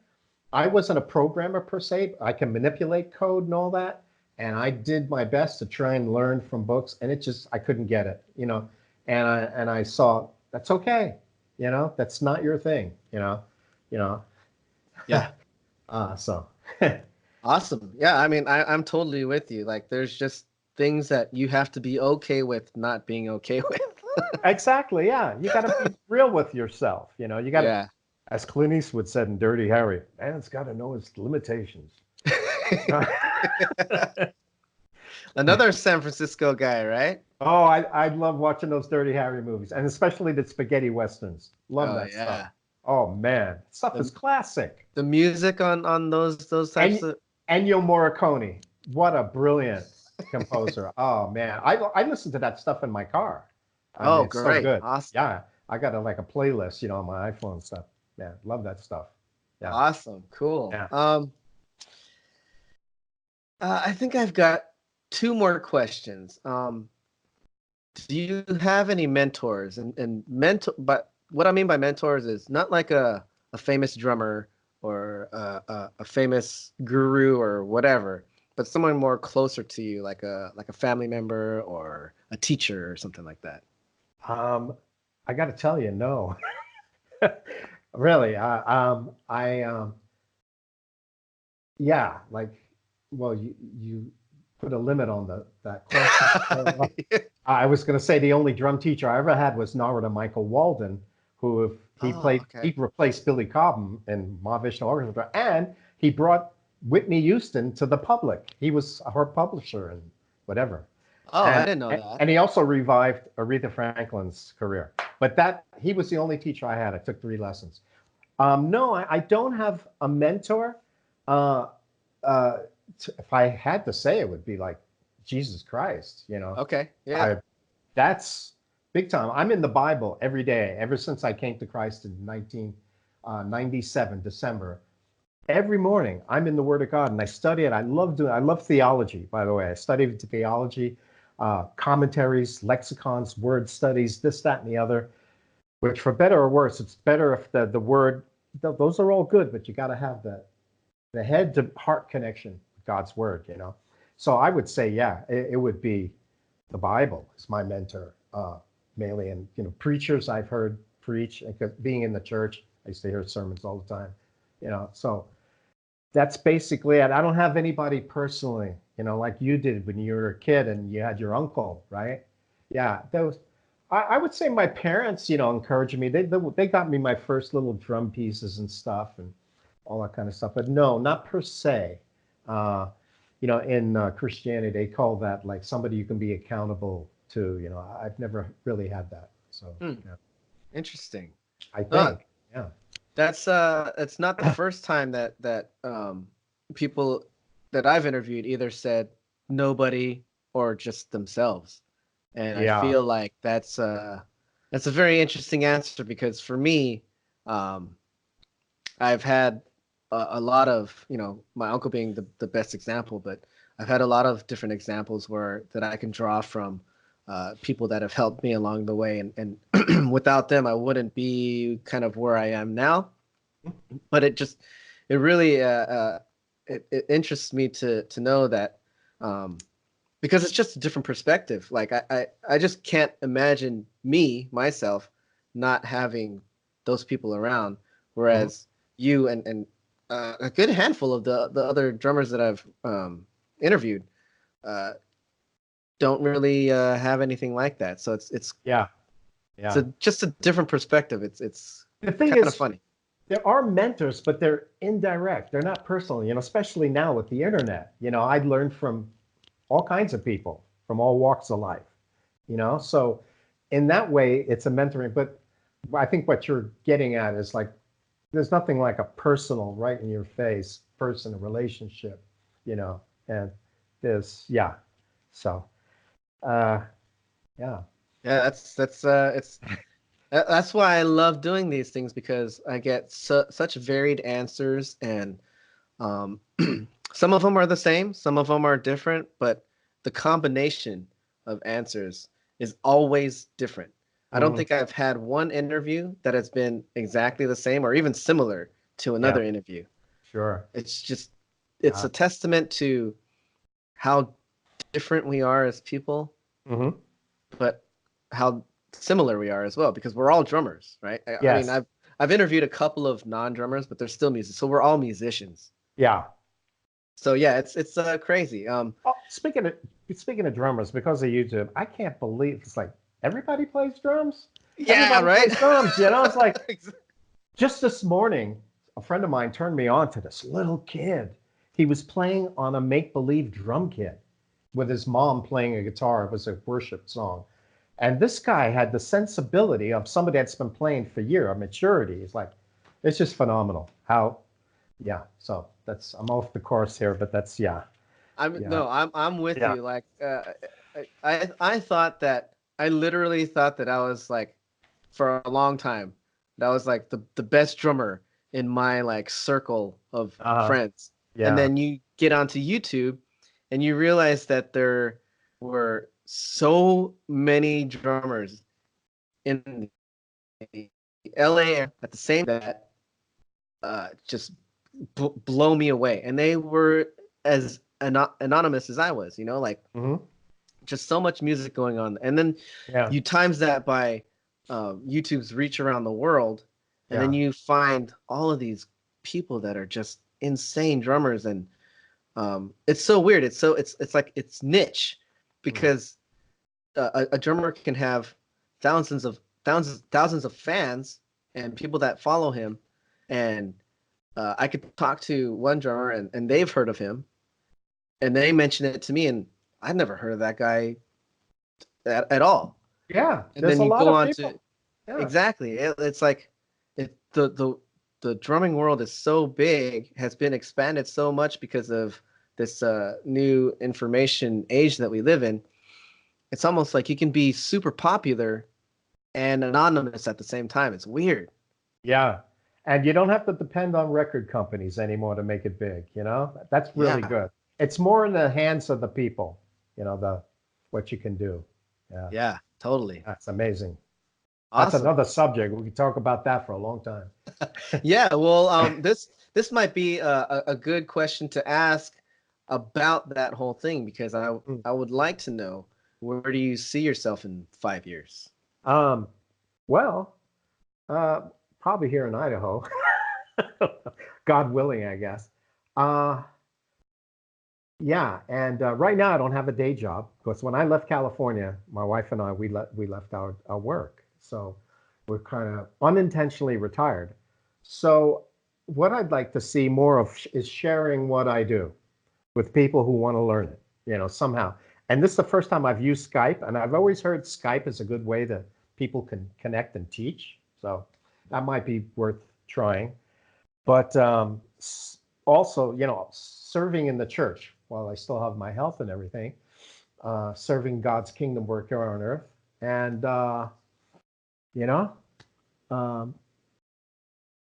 I wasn't a programmer per se. I can manipulate code and all that. And I did my best to try and learn from books, and I couldn't get it. And I saw that's okay. That's not your thing. You know.
Yeah.
So
Awesome. Yeah, I mean, I'm totally with you. Like, there's just things that you have to be okay with not being okay with.
exactly, yeah. You got to be real with yourself. You got to,
Yeah.
as Clint Eastwood said in Dirty Harry, man's got to know his limitations.
Another San Francisco guy, right?
Oh, I love watching those Dirty Harry movies, and especially the spaghetti westerns. Love
Oh
that stuff.
yeah.
Oh man, stuff is
The
classic.
the music on those types
And
of.
Ennio Morricone, what a brilliant composer. Oh man, I listen to that stuff in my car. I mean,
Oh,
it's so
great.
good.
Awesome.
Yeah, I got like a playlist, on my iPhone and stuff. Yeah, love that stuff. Yeah,
Awesome. Cool.
yeah.
I think I've got two more questions. Do you have any mentors? And mentor, but what I mean by mentors is not like a famous drummer or a famous guru or whatever, but someone more closer to you, like a family member or a teacher or something like that.
Um, I got to tell you, no, really. Yeah, like, well, you put a limit on that question. I was going to say the only drum teacher I ever had was Narada Michael Walden, who
Oh,
he
okay.
replaced Billy Cobham in Mahavishnu Orchestra, and he brought Whitney Houston to the public. He was her publisher and whatever,
Oh, I
and
didn't know that.
and he also revived Aretha Franklin's career. But he was the only teacher I had. I took 3 lessons. No, I don't have a mentor. Uh, uh, if I had to say, it would be like Jesus Christ.
Okay. Yeah.
I That's big time. I'm in the Bible every day ever since I came to Christ in 1997 December. Every morning I'm in the Word of God and I study it. I love theology, by the way. I studied theology, commentaries, lexicons, word studies, this, that, and the other. which for better or worse, it's better if the word, those are all good, but you got to have the head to heart connection with God's word, you know? So I would say, yeah, it would be the Bible is my mentor, mainly. And, you know, preachers I've heard preach, and being in the church, I used to hear sermons all the time, you know? So that's basically it. I don't have anybody personally, you know, like you did when you were a kid and you had your uncle, right? Yeah, those. I would say my parents, you know, encouraged me. They got me my first little drum pieces and stuff and all that kind of stuff. But no, not per se. Uh, you know, in Christianity, they call that like somebody you can be accountable to. You know, I've never really had that. So yeah,
Interesting.
I
No,
think, yeah,
that's it's not the first time that people that I've interviewed either said nobody or just themselves. And I
yeah,
feel like that's a very interesting answer because for me, um, I've had a lot of, you know, my uncle being the best example, but I've had a lot of different examples where that I can draw from people that have helped me along the way, and without them, I wouldn't be kind of where I am now. But it really it interests me to know that um, because it's just a different perspective. Like I just can't imagine myself not having those people around,
mhm,
whereas you and a good handful of the other drummers that I've interviewed uh, don't really have anything like that. So
yeah,
it's
yeah.
just a different perspective. It's
The thing
kind of
is,
funny.
there are mentors, but they're indirect. They're not personal, you know, especially now with the internet. You know, I learned from all kinds of people from all walks of life, you know? So in that way, it's a mentoring. But I think what you're getting at is like, there's nothing like a personal, right in your face person, relationship, you know? And there's, yeah. So, uh, yeah.
Yeah, that's why I love doing these things because I get such varied answers, and um, some of them are the same, some of them are different, but the combination of answers is always different. I don't
Mhm.
think I've had one interview that has been exactly the same or even similar to
Yeah,
another interview.
sure.
It's just, it's
Yeah.
a testament to how different we are as people,
Hmm.
but how similar we are as well because we're all drummers, right? I mean,
Yes.
I've interviewed a couple of non-drummers, but they're still musicians, so we're all musicians.
Yeah.
So yeah, it's crazy.
Oh, speaking of drummers, because of YouTube, I can't believe it's like everybody plays drums.
Yeah,
Everybody
right.
plays drums, you know. It's like just this morning, a friend of mine turned me on to this little kid. He was playing on a make-believe drum kit with his mom playing a guitar. It was a worship song. And this guy had the sensibility of somebody that's been playing for years, a maturity. It's like, it's just phenomenal how, yeah. So that's, I'm off the course here, but that's, yeah,
I'm
yeah,
no, I'm with
yeah.
you. Like, I thought that I literally thought that I was like for a long time that was like the best drummer in my like circle of
Uh,
friends. And
yeah.
then you get onto YouTube and you realize that there were so many drummers in the LA at the same that just blow me away. And they were as anonymous as I was, you know, like
Hmm.
just so much music going on. And then
Yeah.
you times that by YouTube's reach around the world, and then
Yeah.
you find all of these people that are just insane drummers, and it's so weird. It's like it's niche
Mm.
because a drummer can have thousands of fans and people that follow him, and I could talk to one drummer and they've heard of him, and they mention it to me, and I've never heard of that guy at all.
Yeah.
And
There's
then
a
you
lot
go
of
on to
people. Yeah.
exactly. It's like it the drumming world is so big, has been expanded so much because of this new information age that we live in. It's almost like you can be super popular and anonymous at the same time. It's weird.
Yeah. And you don't have to depend on record companies anymore to make it big, you know? That's really
Yeah.
good. It's more in the hands of the people, you know, the what you can do. Yeah.
Yeah, totally.
That's amazing. That's
Awesome.
another subject. We could talk about that for a long time.
Yeah, well, this might be a good question to ask about that whole thing because
Mm.
I would like to know, where do you see yourself in 5 years?
Um, well, uh, probably here in Idaho, God willing, I guess. Uh, yeah, and right now I don't have a day job because when I left California, my wife and I we left our work, so we're kind of unintentionally retired. So what I'd like to see more of is sharing what I do with people who want to learn it, somehow. And this is the first time I've used Skype, and I've always heard Skype is a good way that people can connect and teach. So that might be worth trying. But also, serving in the church while I still have my health and everything, serving God's kingdom work here on earth. And, you know, um,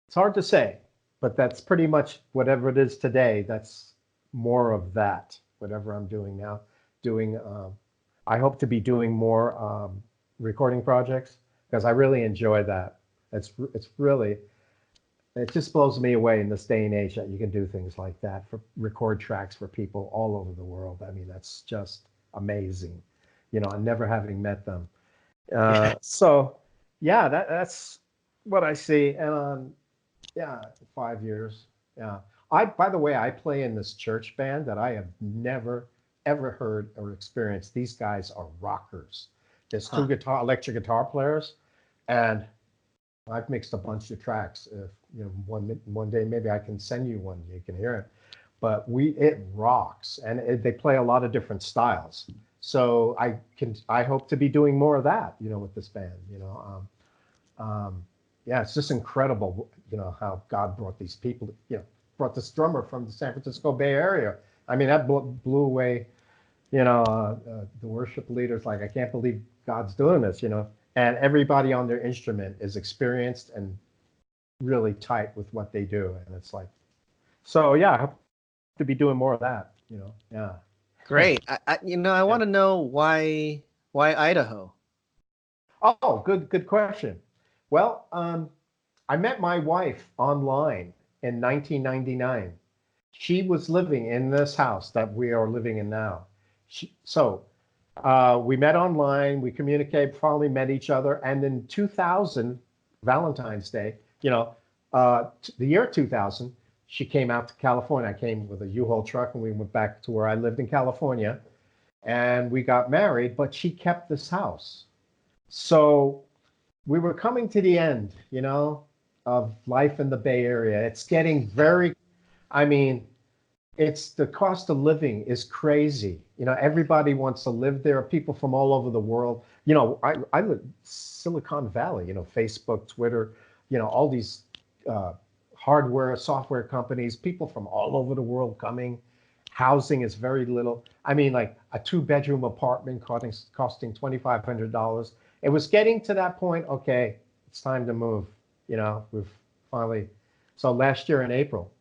it's hard to say, but that's pretty much whatever it is today. That's more of that, whatever I'm doing now. Doing, I hope to be doing more recording projects because I really enjoy that. It's really, it just blows me away in this day and age that you can do things like that for record tracks for people all over the world. I mean, that's just amazing, and never having met them. So yeah, that's what I see. And yeah, 5 years. Yeah. By the way, I play in this church band that I have never, ever heard or experienced. These guys are rockers. There's two electric guitar players, and I've mixed a bunch of tracks. If one day maybe I can send you one, you can hear it. But it rocks, and they play a lot of different styles. So I hope to be doing more of that, with this band. Yeah, it's just incredible, how God brought these people, brought this drummer from the San Francisco Bay Area. I mean, that blew away, the worship leaders. Like, I can't believe God's doing this, and everybody on their instrument is experienced and really tight with what they do. And it's like, so yeah, I hope to be doing more of that, yeah.
Great. I
Yeah.
want to know why Idaho?
Oh, good question. Well, I met my wife online in 1999. She was living in this house that we are living in now. We met online, we communicated, finally met each other, and in 2000, Valentine's Day, the year 2000, she came out to California. I came with a U-Haul truck, and we went back to where I lived in California, and we got married, but she kept this house. So we were coming to the end, of life in the Bay Area. It's getting I mean, it's the cost of living is crazy. Everybody wants to live there. People from all over the world. I live Silicon Valley. Facebook, Twitter. All these hardware, software companies. People from all over the world coming. Housing is very little. I mean, like a 2-bedroom apartment costing $2,500. It was getting to that point. Okay, it's time to move. We've finally. So last year in April.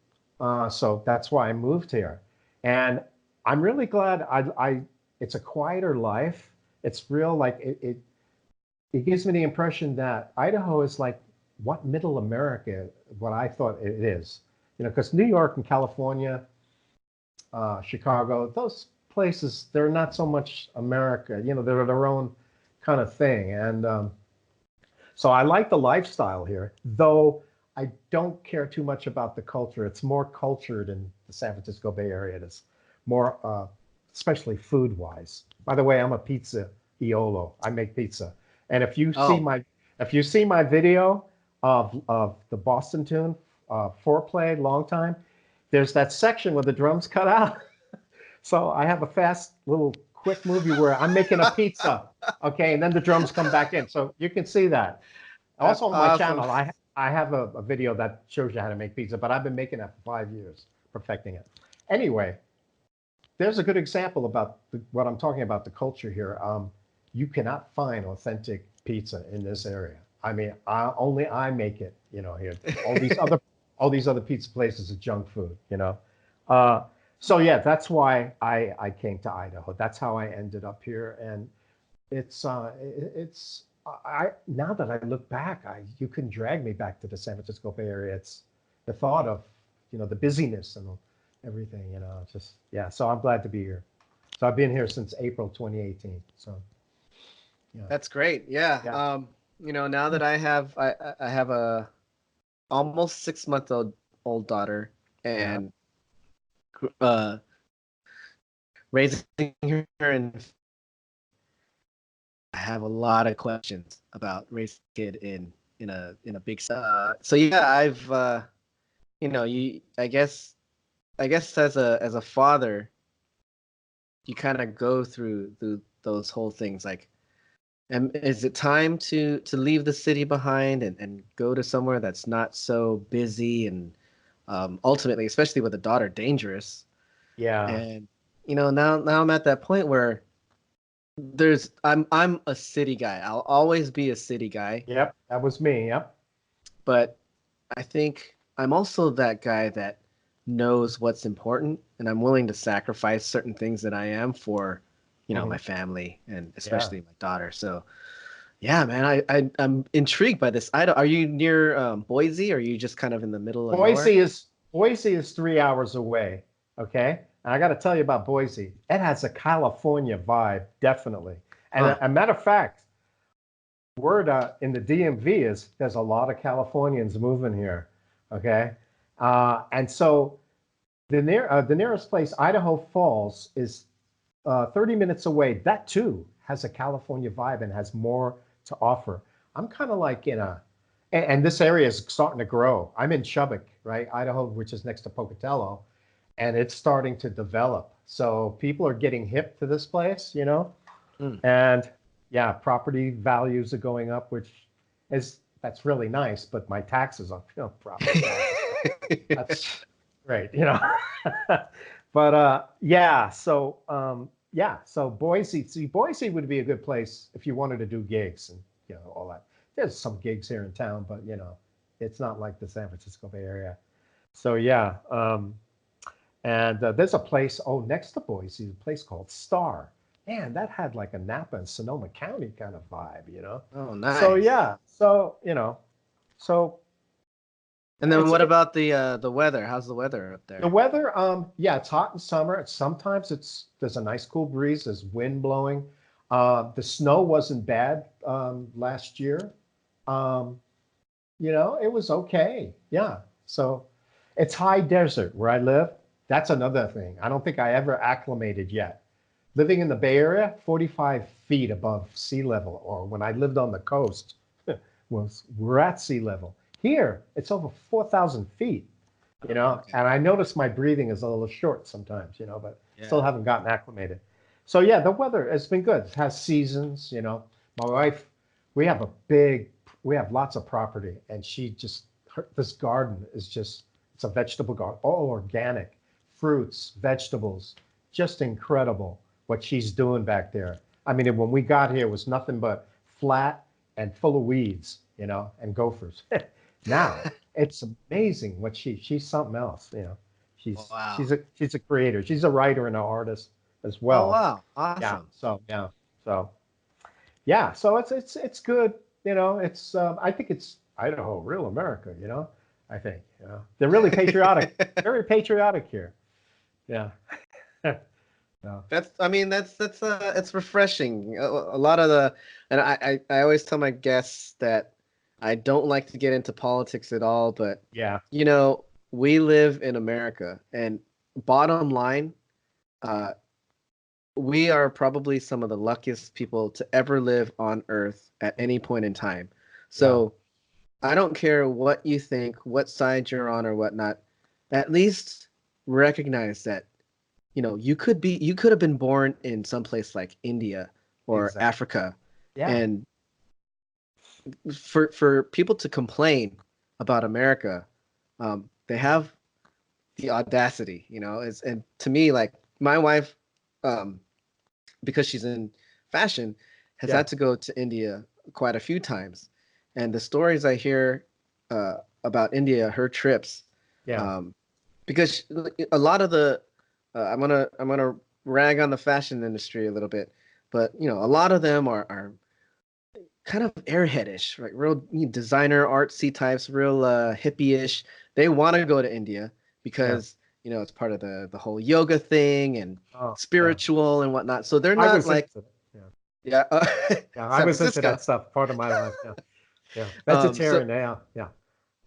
So that's why I moved here, and I'm really glad. It's a quieter life. It's real. Like it gives me the impression that Idaho is like what Middle America, what I thought it is. Because New York and California, Chicago, those places, they're not so much America. They're their own kind of thing, and so I like the lifestyle here, though. I don't care too much about the culture. It's more cultured in the San Francisco Bay Area. It's more, especially food-wise. By the way, I'm a pizza iolo. I make pizza. And if you see
Oh,
my video of the Boston tune, foreplay, long time, there's that section where the drums cut out. So I have a fast little quick movie where I'm making a pizza, okay, and then the drums come back in. So you can see that.
that's
Also on my
awesome.
channel, I have a video that shows you how to make pizza, but I've been making that for 5 years, perfecting it. Anyway, there's a good example about what I'm talking about, the culture here. You cannot find authentic pizza in this area. I mean, only I make it, here. All these other pizza places are junk food, So yeah, that's why I came to Idaho. That's how I ended up here, and it's I now that I look back, you couldn't drag me back to the San Francisco Bay Area. It's the thought of, the busyness and everything, just, yeah. So I'm glad to be here. So I've been here since April 2018. So, yeah.
That's great. Yeah.
Yeah.
Now that I have a almost 6 month old daughter,
Yeah.
and uh raising her, and I have a lot of questions about raising a kid in a big so yeah, I've you I guess as a father, you kind of go through those whole things like, and is it time to leave the city behind and go to somewhere that's not so busy and ultimately, especially with a daughter, dangerous?
Yeah.
And now I'm at that point where I'm a city guy. I'll always be a city guy,
Yep. That was me. Yep.
but I think I'm also that guy that knows what's important, and I'm willing to sacrifice certain things that I am for,
Hmm.
my family and
Yeah.
especially my daughter. So yeah, man, I'm intrigued by this. Are you near Boise, or are you just kind of in the middle of nowhere?
Boise is 3 hours away. Okay. And I got to tell you about Boise. It has a California vibe, definitely. And
Huh.
a matter of fact, word in the DMV is there's a lot of Californians moving here. Okay. And so the nearest place, Idaho Falls, is 30 minutes away. That too has a California vibe and has more to offer. I'm kind of like and this area is starting to grow. I'm in Chubbuck, right? Idaho, which is next to Pocatello, and it's starting to develop. So people are getting hip to this place.
Hmm.
And yeah, property values are going up, which that's really nice, but my taxes on property taxes. That's great. But yeah, so Boise, see, Boise would be a good place if you wanted to do gigs and all that. There's some gigs here in town, but it's not like the San Francisco Bay Area. So yeah, and there's a place next to Boise, a place called Star. Man, that had like a Napa and Sonoma County kind of vibe.
Oh,
So
nice.
yeah, so
And then
it's
what about the weather? How's the weather up
the
there?
weather, yeah, it's hot in summer. Sometimes there's a nice cool breeze. There's wind blowing. The snow wasn't bad last year. Um, it was okay. Yeah. So it's high desert where I live. That's another thing. I don't think I ever acclimated yet. Living in the Bay Area, 45 feet above sea level, or when I lived on the coast, we're at sea level. Here, it's over 4,000 feet
Okay.
and I notice my breathing is a little short sometimes, but still
Yeah.
haven't gotten acclimated. So yeah, the weather has been good. It has seasons. My wife, we have a big, we have lots of property, and this garden is it's a vegetable garden, all organic, fruits, vegetables, just incredible what she's doing back there. I mean, when we got here, it was nothing but flat and full of weeds, and gophers. Now it's amazing what she's something else. She's
Wow.
a creator. She's a writer and an artist as
Oh,
well.
wow.
Yeah.
Awesome.
So yeah. So yeah. So it's good. It's I think it's Idaho, real America. I think they're really patriotic, very patriotic here. Yeah. No.
I mean, that's it's refreshing. A lot of and I always tell my guests that I don't like to get into politics at all, but
Yeah.
we live in America, and bottom line, uh, we are probably some of the luckiest people to ever live on Earth at any point in time.
Yeah.
So I don't care what you think, what side you're on or whatnot. At least recognize that you could have been born in some place like India or
Exactly.
Africa,
Yeah.
and for people to complain about America, they have the audacity, and to me, like my wife, um, because she's in fashion, has
Yeah.
had to go to India quite a few times, and the stories I hear about India, her trips,
Yeah.
um, because a lot of the I'm gonna rag on the fashion industry a little bit, but a lot of them are kind of airheadish, right? Real designer artsy types, real hippie-ish. They want to go to India
Yeah.
because it's part of the whole yoga thing and
Oh, yeah.
spiritual and whatnot. So they're
I
not
was
like,
into it. Yeah.
yeah,
Yeah. I
San
was into
Francisco.
that stuff part of my life. Yeah. Yeah.
So
Vegetarian. Yeah. Yeah.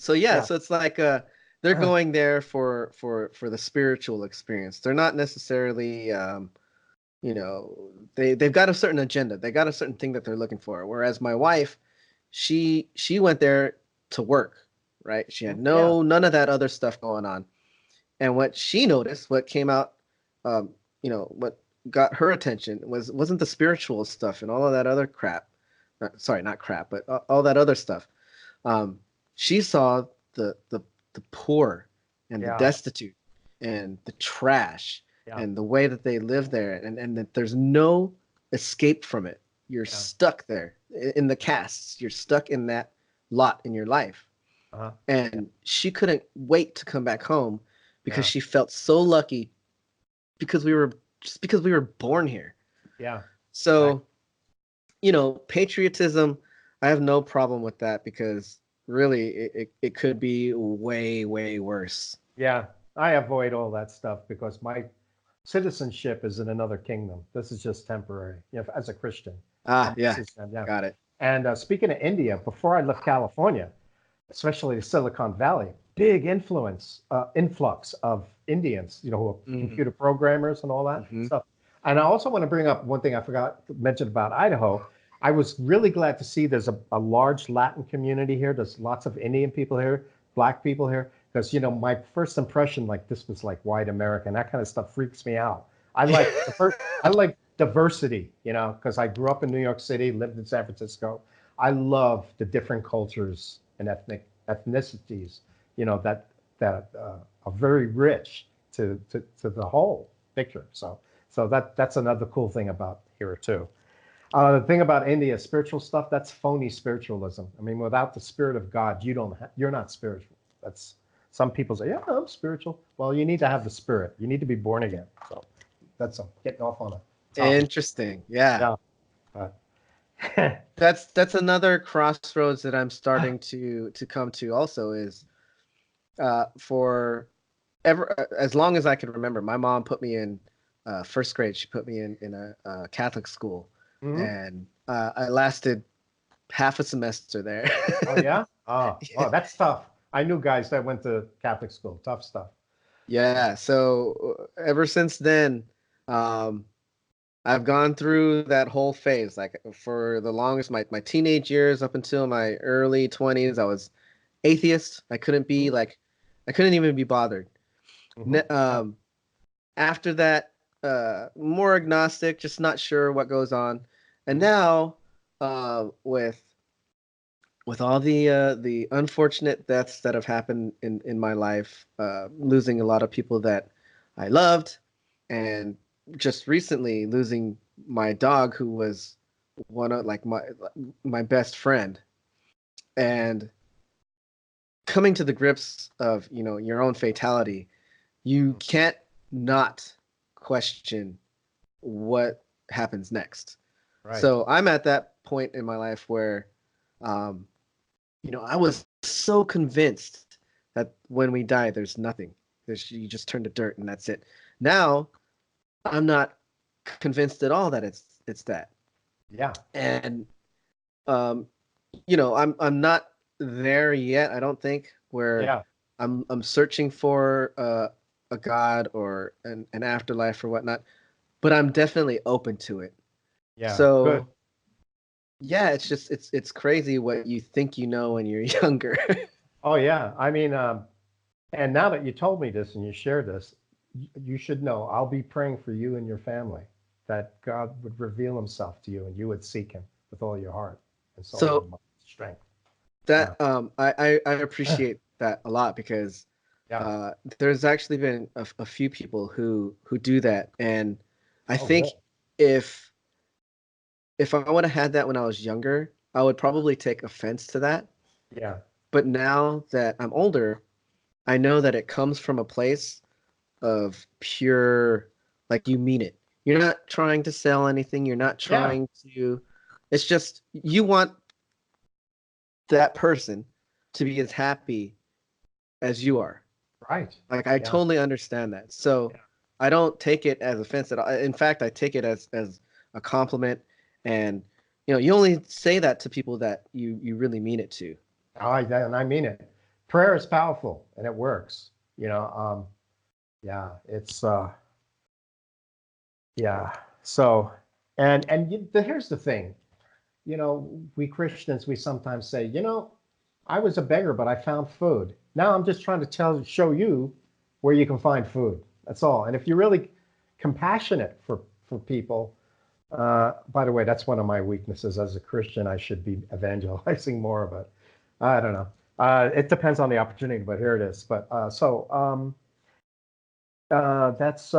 yeah,
Yeah.
so it's like they're going there for the spiritual experience. They're not necessarily they've got a certain agenda. They got a certain thing that they're looking for. Whereas my wife, she went there to work, right? She had
Yeah.
none of that other stuff going on. And what she noticed, what came out, um, what got her attention wasn't the spiritual stuff and all of that other crap. Sorry, not crap, but all that other stuff. Um, she saw the the poor and the
Yeah.
destitute and the trash
Yeah.
and the way that they live there, and that there's no escape from it. You're
Yeah.
stuck there in the casts. You're stuck in that lot in your life.
Uh-huh.
And she couldn't wait to come back home because
Yeah.
she felt so lucky because we were born here.
Yeah. Right.
So, patriotism, I have no problem with that because really it could be way, way worse.
Yeah. I avoid all that stuff because my citizenship is in another kingdom. This is just temporary, as a Christian.
Ah, yeah,
Yeah.
got it.
And speaking of India, before I left California, especially Silicon Valley, big influx of Indians, who are
Mm-hmm.
computer programmers and all that
Mm-hmm.
stuff. And I also want to bring up one thing I forgot to mention about Idaho. I was really glad to see there's a large Latin community here. There's lots of Indian people here, Black people here, because my first impression, like this was like white American, that kind of stuff freaks me out. I like diversity, because I grew up in New York City, lived in San Francisco. I love the different cultures and ethnicities, that are very rich to the whole picture. So that's another cool thing about here too. The thing about India, spiritual stuff, that's phony spiritualism. I mean, without the spirit of God, you're not spiritual. That's some people say, yeah, I'm spiritual. Well, you need to have the spirit. You need to be born again. So that's getting off on a topic.
Interesting. Yeah.
Yeah. But
That's another crossroads that I'm starting to come to also is for ever as long as I can remember, my mom put me in first grade. She put me in a Catholic school,
Mhm.
and I lasted half a semester there.
Oh yeah. Oh,
Yeah.
wow, that's tough. I knew guys that went to Catholic school. Tough stuff.
Yeah. So ever since then, um, I've gone through that whole phase. Like for the longest, my teenage years up until my early 20s, I was atheist. I couldn't even be bothered.
Hmm. Yeah.
After that, more agnostic, just not sure what goes on. And
Mhm.
now, with all the unfortunate deaths that have happened in my life, losing a lot of people that I loved, and just recently losing my dog, who was one of like my best friend, and coming to the grips of your own fatality, you can't not question what happens next.
Right.
So I'm at that point in my life where, um, I was so convinced that when we die, there's nothing. You just turn to dirt and that's it. Now I'm not convinced at all that it's that.
Yeah.
And um, I'm not there yet. I don't think where
Yeah.
I'm searching for a god or an afterlife or whatnot, but I'm definitely open to it.
Yeah. Good.
So yeah, it's crazy what you think when you're younger.
Oh yeah. I mean, and now that you told me this and you shared this, you should know I'll be praying for you and your family that God would reveal himself to you and you would seek him with all your heart and soul
So
and mind, strength. Yeah.
that I appreciate that a lot because
Yeah.
there's actually been a few people who do that, and I
Oh, good.
think if I would have had that when I was younger, I would probably take offense to that.
Yeah.
But now that I'm older, I know that it comes from a place of pure, like you mean it. You're not trying to sell anything. You're not
Yeah.
trying to. It's just you want that person to be as happy as you are.
Right.
Like I totally understand that. So I don't take it as offense at all. In fact, I take it as a compliment. And you only say that to people that you really mean it to.
And I mean it. Prayer is powerful and it works. It's yeah. So here's the thing. We Christians, we sometimes say, I was a beggar, but I found food. Now I'm just trying to show you where you can find food. That's all. And if you're really compassionate for people, by the way, that's one of my weaknesses as a Christian. I should be evangelizing more, but I don't know. It depends on the opportunity, but here it is. But that's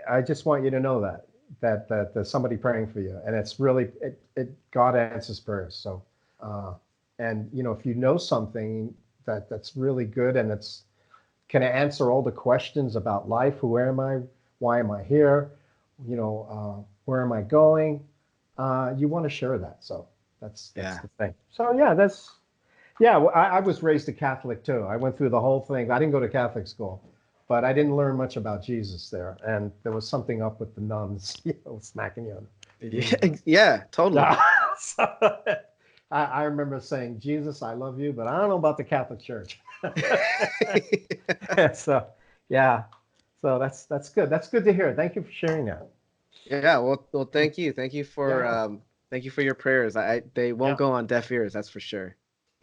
I just want you to know that there's somebody praying for you, and it's really God answers prayers. So and if you know something that's really good and it's can answer all the questions about life, who am I, why am I here, where am I going, you want to share that. So that's the thing. So I was raised a Catholic too. I went through the whole thing. I didn't go to Catholic school, but I didn't learn much about Jesus there. And there was something up with the nuns, smacking you.
Yeah, totally.
So, I remember saying, Jesus, I love you, but I don't know about the Catholic Church. So, yeah. So that's good. That's good to hear. Thank you for sharing that.
Yeah, well, thank you. Thank you for thank you for your prayers. They won't go on deaf ears, that's for sure.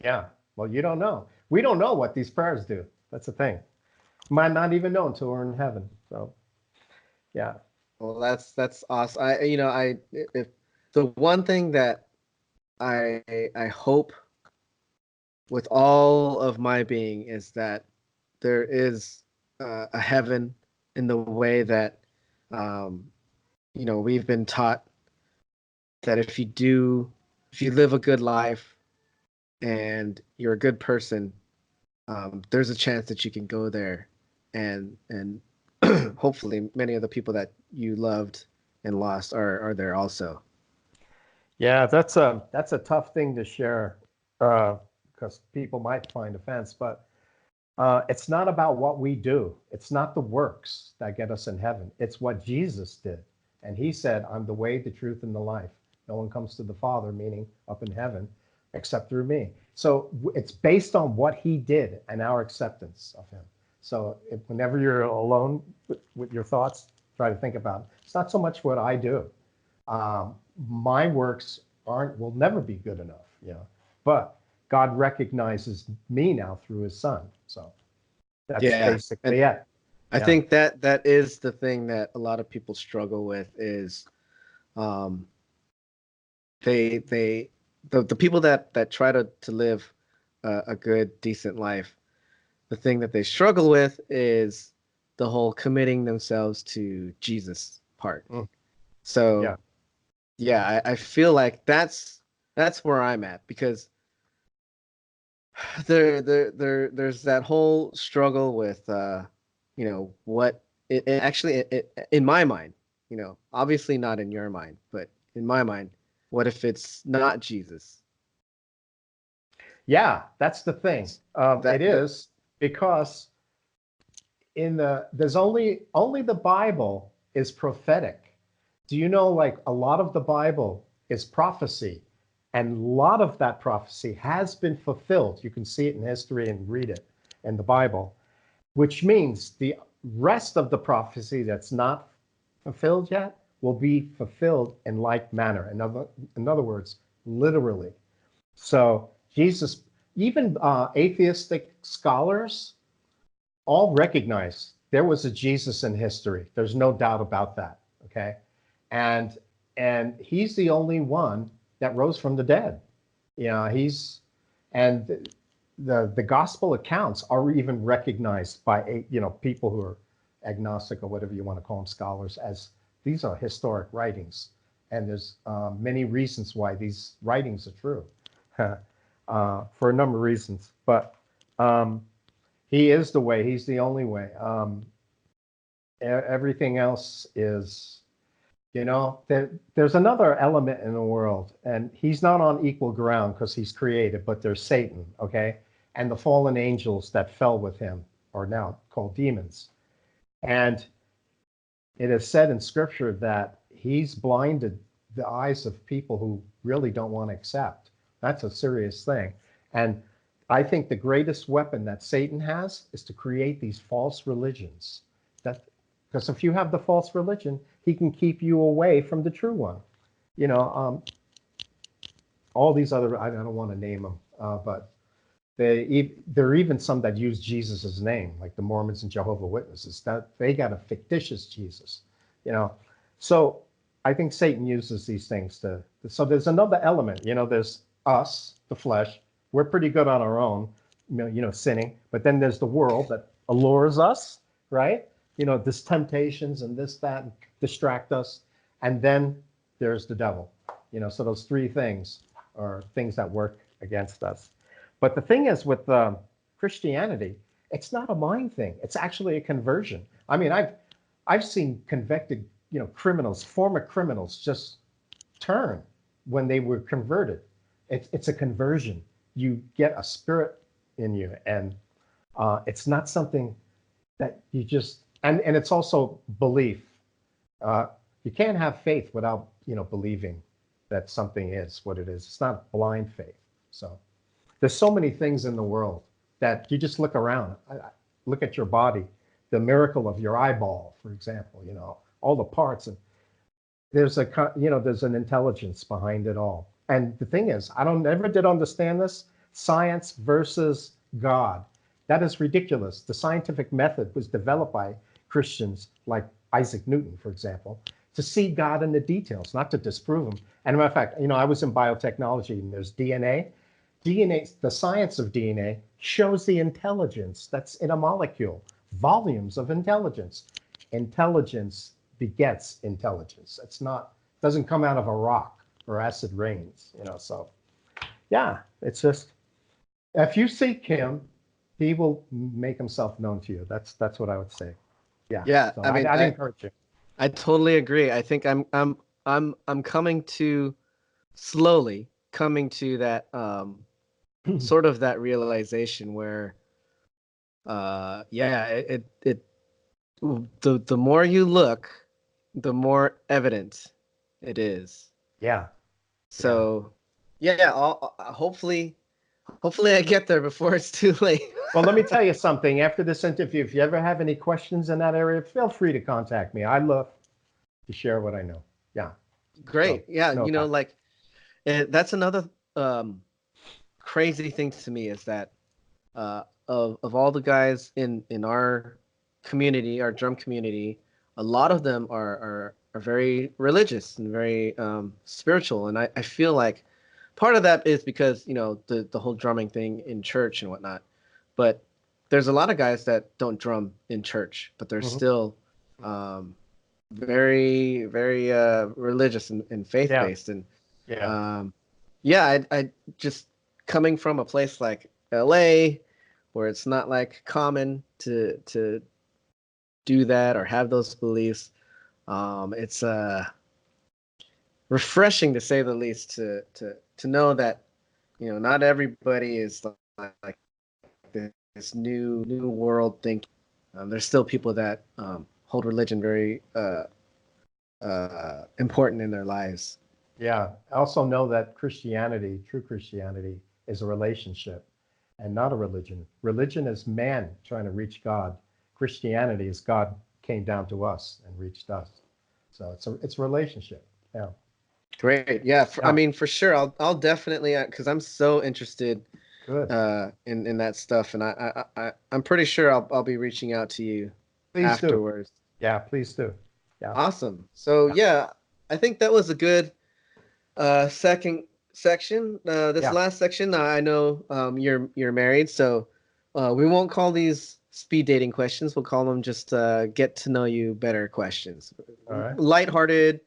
Yeah. Well, you don't know. We don't know what these prayers do. That's the thing. Might not even know until we're in heaven. So, yeah.
Well, that's awesome. If the one thing that I hope with all of my being is that there is a heaven in the way that we've been taught that if you live a good life and you're a good person, there's a chance that you can go there, and hopefully many of the people that you loved and lost are there also.
Yeah, that's a tough thing to share because people might find offense, but it's not about what we do. It's not the works that get us in heaven. It's what Jesus did. And he said, I'm the way, the truth, and the life. No one comes to the Father, meaning up in heaven, except through me. So it's based on what he did and our acceptance of him. So whenever you're alone with your thoughts, try to think about it. It's not so much what I do. My works will never be good enough, but God recognizes me now through his son. So that's basically it.
I think that is the thing that a lot of people struggle with is the people that try to live a good, decent life. The thing that they struggle with is the whole committing themselves to Jesus part. So I feel like that's where I'm at, because there's that whole struggle with what it actually in my mind, obviously not in your mind, but in my mind, what if it's not Jesus?
Yeah, that's the thing. It is because there's only the Bible is prophetic. Do you know, like, a lot of the Bible is prophecy, and a lot of that prophecy has been fulfilled. You can see it in history and read it in the Bible, which means the rest of the prophecy that's not fulfilled yet will be fulfilled in like manner. In other words, literally. So Jesus, even atheistic scholars, all recognize there was a Jesus in history. There's no doubt about that. Okay, and he's the only one that rose from the dead. And the gospel accounts are even recognized by people who are agnostic or whatever you want to call them, scholars, as these are historic writings, and there's many reasons why these writings are true for a number of reasons. But he is the way. He's the only way. Everything else is There's another element in the world, and he's not on equal ground because he's created, but there's Satan, okay? And the fallen angels that fell with him are now called demons. And it is said in scripture that he's blinded the eyes of people who really don't want to accept. That's a serious thing. And I think the greatest weapon that Satan has is to create these false religions. Because if you have the false religion, he can keep you away from the true one. All these other, I don't want to name them, but there are even some that use Jesus's name, like the Mormons and Jehovah's Witnesses. That they got a fictitious Jesus, So I think Satan uses these things so there's another element, there's us, the flesh. We're pretty good on our own, sinning. But then there's the world that allures us, right? This temptations and this, that, and distract us. And then there's the devil, so those three things are things that work against us. But the thing is with Christianity, it's not a mind thing. It's actually a conversion. I mean, I've seen convicted, criminals, former criminals just turn when they were converted. It's a conversion. You get a spirit in you, and it's not something that you just, and it's also belief. You can't have faith without, believing that something is what it is. It's not blind faith. So there's so many things in the world that you just look around, look at your body, the miracle of your eyeball, for example, all the parts, and there's an intelligence behind it all. And the thing is, I never did understand this, science versus God. That is ridiculous. The scientific method was developed by Christians like Isaac Newton, for example, to see God in the details, not to disprove him. And as a matter of fact, I was in biotechnology, and there's DNA. DNA, the science of DNA shows the intelligence that's in a molecule, volumes of intelligence. Intelligence begets intelligence. Doesn't come out of a rock or acid rains, so yeah, it's just, if you seek him, he will make himself known to you. That's what I would say. Yeah.
Yeah,
So
I mean,
I'd encourage you.
I totally agree. I think I'm coming to slowly coming to that sort of that realization where yeah, the more you look, the more evident it is.
Yeah.
So yeah, hopefully I get there before it's too late.
Well, let me tell you something. After this interview, if you ever have any questions in that area, feel free to contact me. I'd love to share what I know. Yeah.
Great.
So,
Yeah,
no doubt.
like that's another crazy thing to me is that of all the guys in our community, our drum community, a lot of them are very religious and very spiritual, and I feel like part of that is because the whole drumming thing in church and whatnot, but there's a lot of guys that don't drum in church, but they're still very very religious and faith
Yeah.
based, and
Yeah.
yeah, I just coming from a place like LA where it's not like common to do that or have those beliefs. It's refreshing to say the least to know that not everybody is like this new world thinking. There's still people that hold religion very important in their lives.
Yeah. I also know that Christianity, true Christianity, is a relationship and not a religion. Religion is man trying to reach God. Christianity is God came down to us and reached us. So it's a relationship. Yeah.
Great. Yeah. I
Yeah.
mean, for sure. I'll definitely, because I'm so interested
Good.
in that stuff, and I'm pretty sure I'll be reaching out to you
Please do.
afterwards.
Yeah, please do. Yeah.
Awesome. So
Yeah.
yeah, I think that was a good second section. This
Yeah.
last section, I know you're married, so we won't call these speed dating questions. We'll call them just get to know you better questions.
All right.
Lighthearted,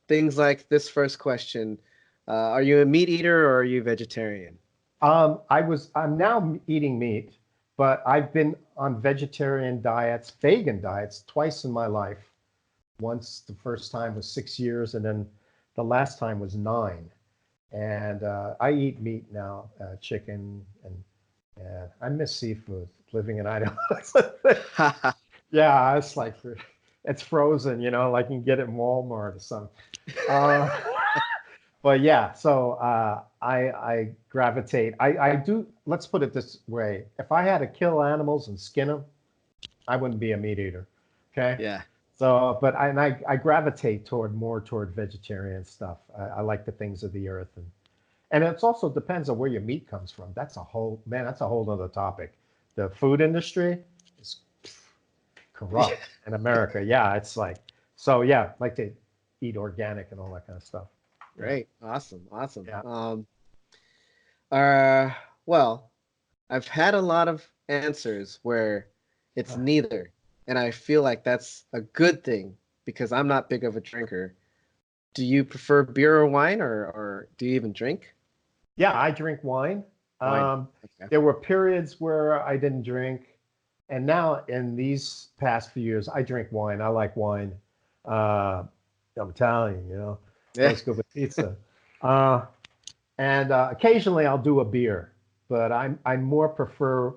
things like this first question. Are you a meat eater or are you vegetarian?
I'm now eating meat, but I've been on vegetarian diets, vegan diets twice in my life. once the first time was 6 years, and then the last time was 9. And I eat meat now, chicken, and I miss seafood living in Idaho. Yeah, it's like it's frozen, like you can get it in Walmart or something. Uh, but yeah, so I gravitate. I do. Let's put it this way: if I had to kill animals and skin them, I wouldn't be a meat eater. Okay.
Yeah.
So, but I gravitate toward vegetarian stuff. I like the things of the earth, and it also depends on where your meat comes from. That's a whole man. That's a whole other topic. The food industry is
Yeah.
corrupt in America. Yeah, it's like so. Yeah, like to eat organic and all that kind of stuff. Yeah,
Great. Awesome. Awesome.
yeah.
Uh, well, I've had a lot of answers where it's neither, and I feel like that's a good thing because I'm not big of a drinker. Do you prefer beer or wine, or do you even drink
Yeah, I drink wine.
wine?
Um,
Okay.
there were periods where I didn't drink, and now in these past few years, I drink wine. I like wine. Uh, I'm Italian,
Yeah.
goes good with pizza. Uh, and occasionally I'll do a beer, but I more prefer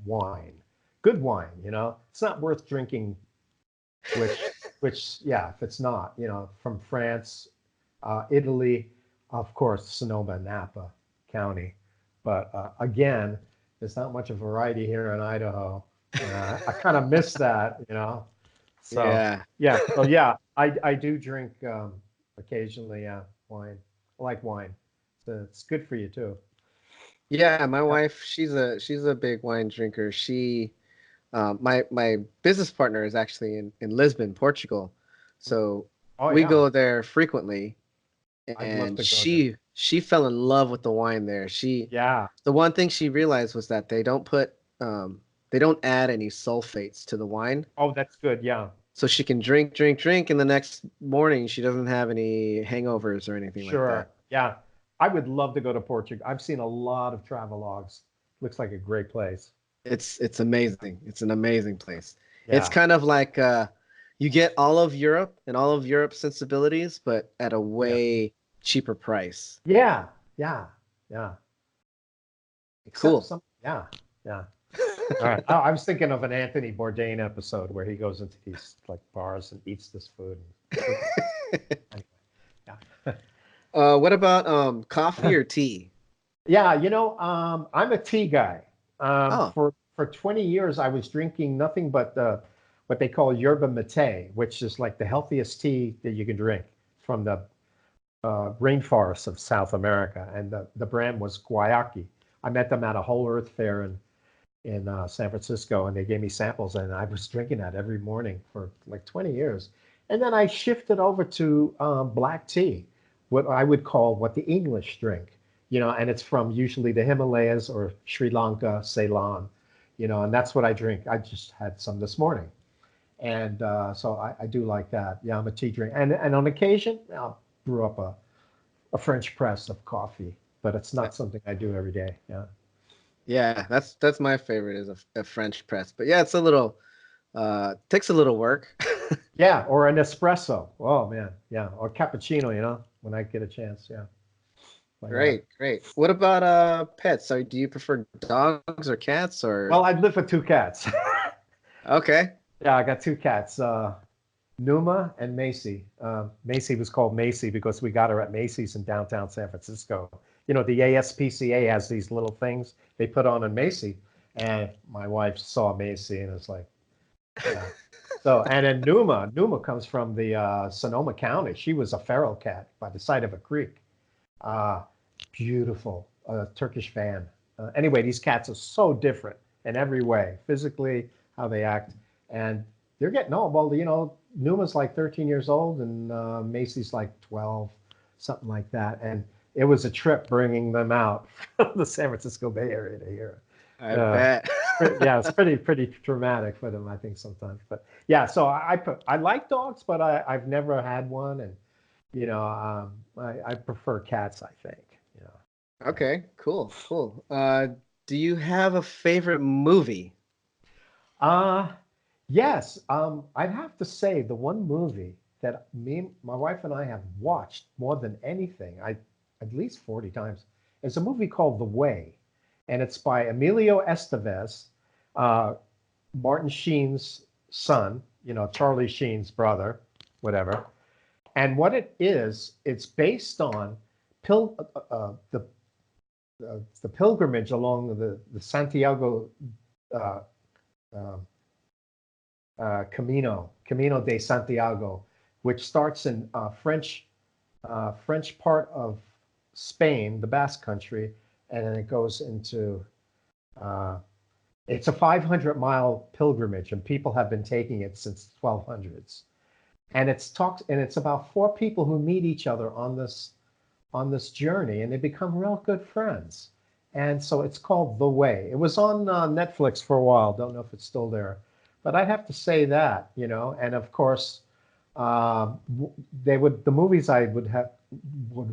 wine, good wine. It's not worth drinking, which yeah, if it's not, from France, Italy, of course, Sonoma, Napa County. But again, there's not much of variety here in Idaho. I kind of miss that. So
Yeah.
yeah, so yeah, I do drink occasionally. Yeah, wine. I like wine. So it's good for you too.
Yeah, my
Yeah.
wife, she's a big wine drinker. My business partner is actually in Lisbon, Portugal. So
Oh
we
yeah,
go there frequently,
I'd love
and
to go there.
she fell in love with the wine there.
Yeah.
The one thing she realized was that they don't add any sulfates to the wine.
Oh, that's good. Yeah.
So she can drink, drink, drink, and the next morning she doesn't have any hangovers or anything like that.
Sure. Yeah. I would love to go to Portugal. I've seen a lot of travel logs. Looks like a great place.
It's amazing. It's an amazing place. It's
Yeah.
kind of like you get all of Europe and all of Europe's sensibilities, but at a
Yeah.
way cheaper price.
Yeah. Yeah. Yeah. Except
Cool.
some. Yeah. Yeah. All right. Oh, I was thinking of an Anthony Bourdain episode where he goes into these like bars and eats this food. Anyway, yeah.
What about coffee or tea?
Yeah, I'm a tea guy.
Oh,
For 20 years, I was drinking nothing but what they call yerba mate, which is like the healthiest tea that you can drink from the rainforests of South America, and the brand was Guayaki. I met them at a Whole Earth Fair in San Francisco, and they gave me samples, and I was drinking that every morning for like 20 years. And then I shifted over to black tea, what I would call what the English drink, and it's from usually the Himalayas or Sri Lanka, Ceylon, and that's what I drink. I just had some this morning. And so I do like that. Yeah, I'm a tea drinker. And on occasion, I'll brew up a French press of coffee, but it's not something I do every day. Yeah.
yeah, that's my favorite is a French press. But yeah, it's a little takes a little work.
Yeah, or an espresso. Oh man, yeah, or cappuccino. When I get a chance. Yeah. Why not?
Great, great. What about pets? So do you prefer dogs or cats
Well,
or
I live with two cats.
okay.
Yeah, I got two cats, Numa and Macy. Macy was called Macy because we got her at Macy's in downtown San Francisco. The ASPCA has these little things they put on in Macy, and my wife saw Macy and it's like, yeah. So, and then Numa comes from the Sonoma County. She was a feral cat by the side of a creek. Uh, Beautiful, Turkish van. Anyway, these cats are so different in every way, physically, how they act, and they're getting old. Well, Numa's like 13 years old, and Macy's like 12, something like that. And it was a trip bringing them out from the San Francisco Bay Area to here.
I bet.
Yeah, it's pretty traumatic for them, I think sometimes. But yeah, so I like dogs, but I've never had one, and I prefer cats, I think.
Okay, cool, cool. Do you have a favorite movie?
Uh Yes, I'd have to say the one movie that my wife and I have watched more than anything, at least 40 times, is a movie called The Way, and it's by Emilio Estevez, uh, Martin Sheen's son, Charlie Sheen's brother, whatever. And what it is, it's based on pil the pilgrimage along the Santiago uh, uh, Camino de Santiago, which starts in French part of Spain, the Basque Country, and then it goes into uh, it's a 500-mile pilgrimage, and people have been taking it since 1200s. And it's about four people who meet each other on this journey, and they become real good friends. And so it's called The Way. It was on Netflix for a while. Don't know if it's still there, but I'd have to say that. And of course, the movies I would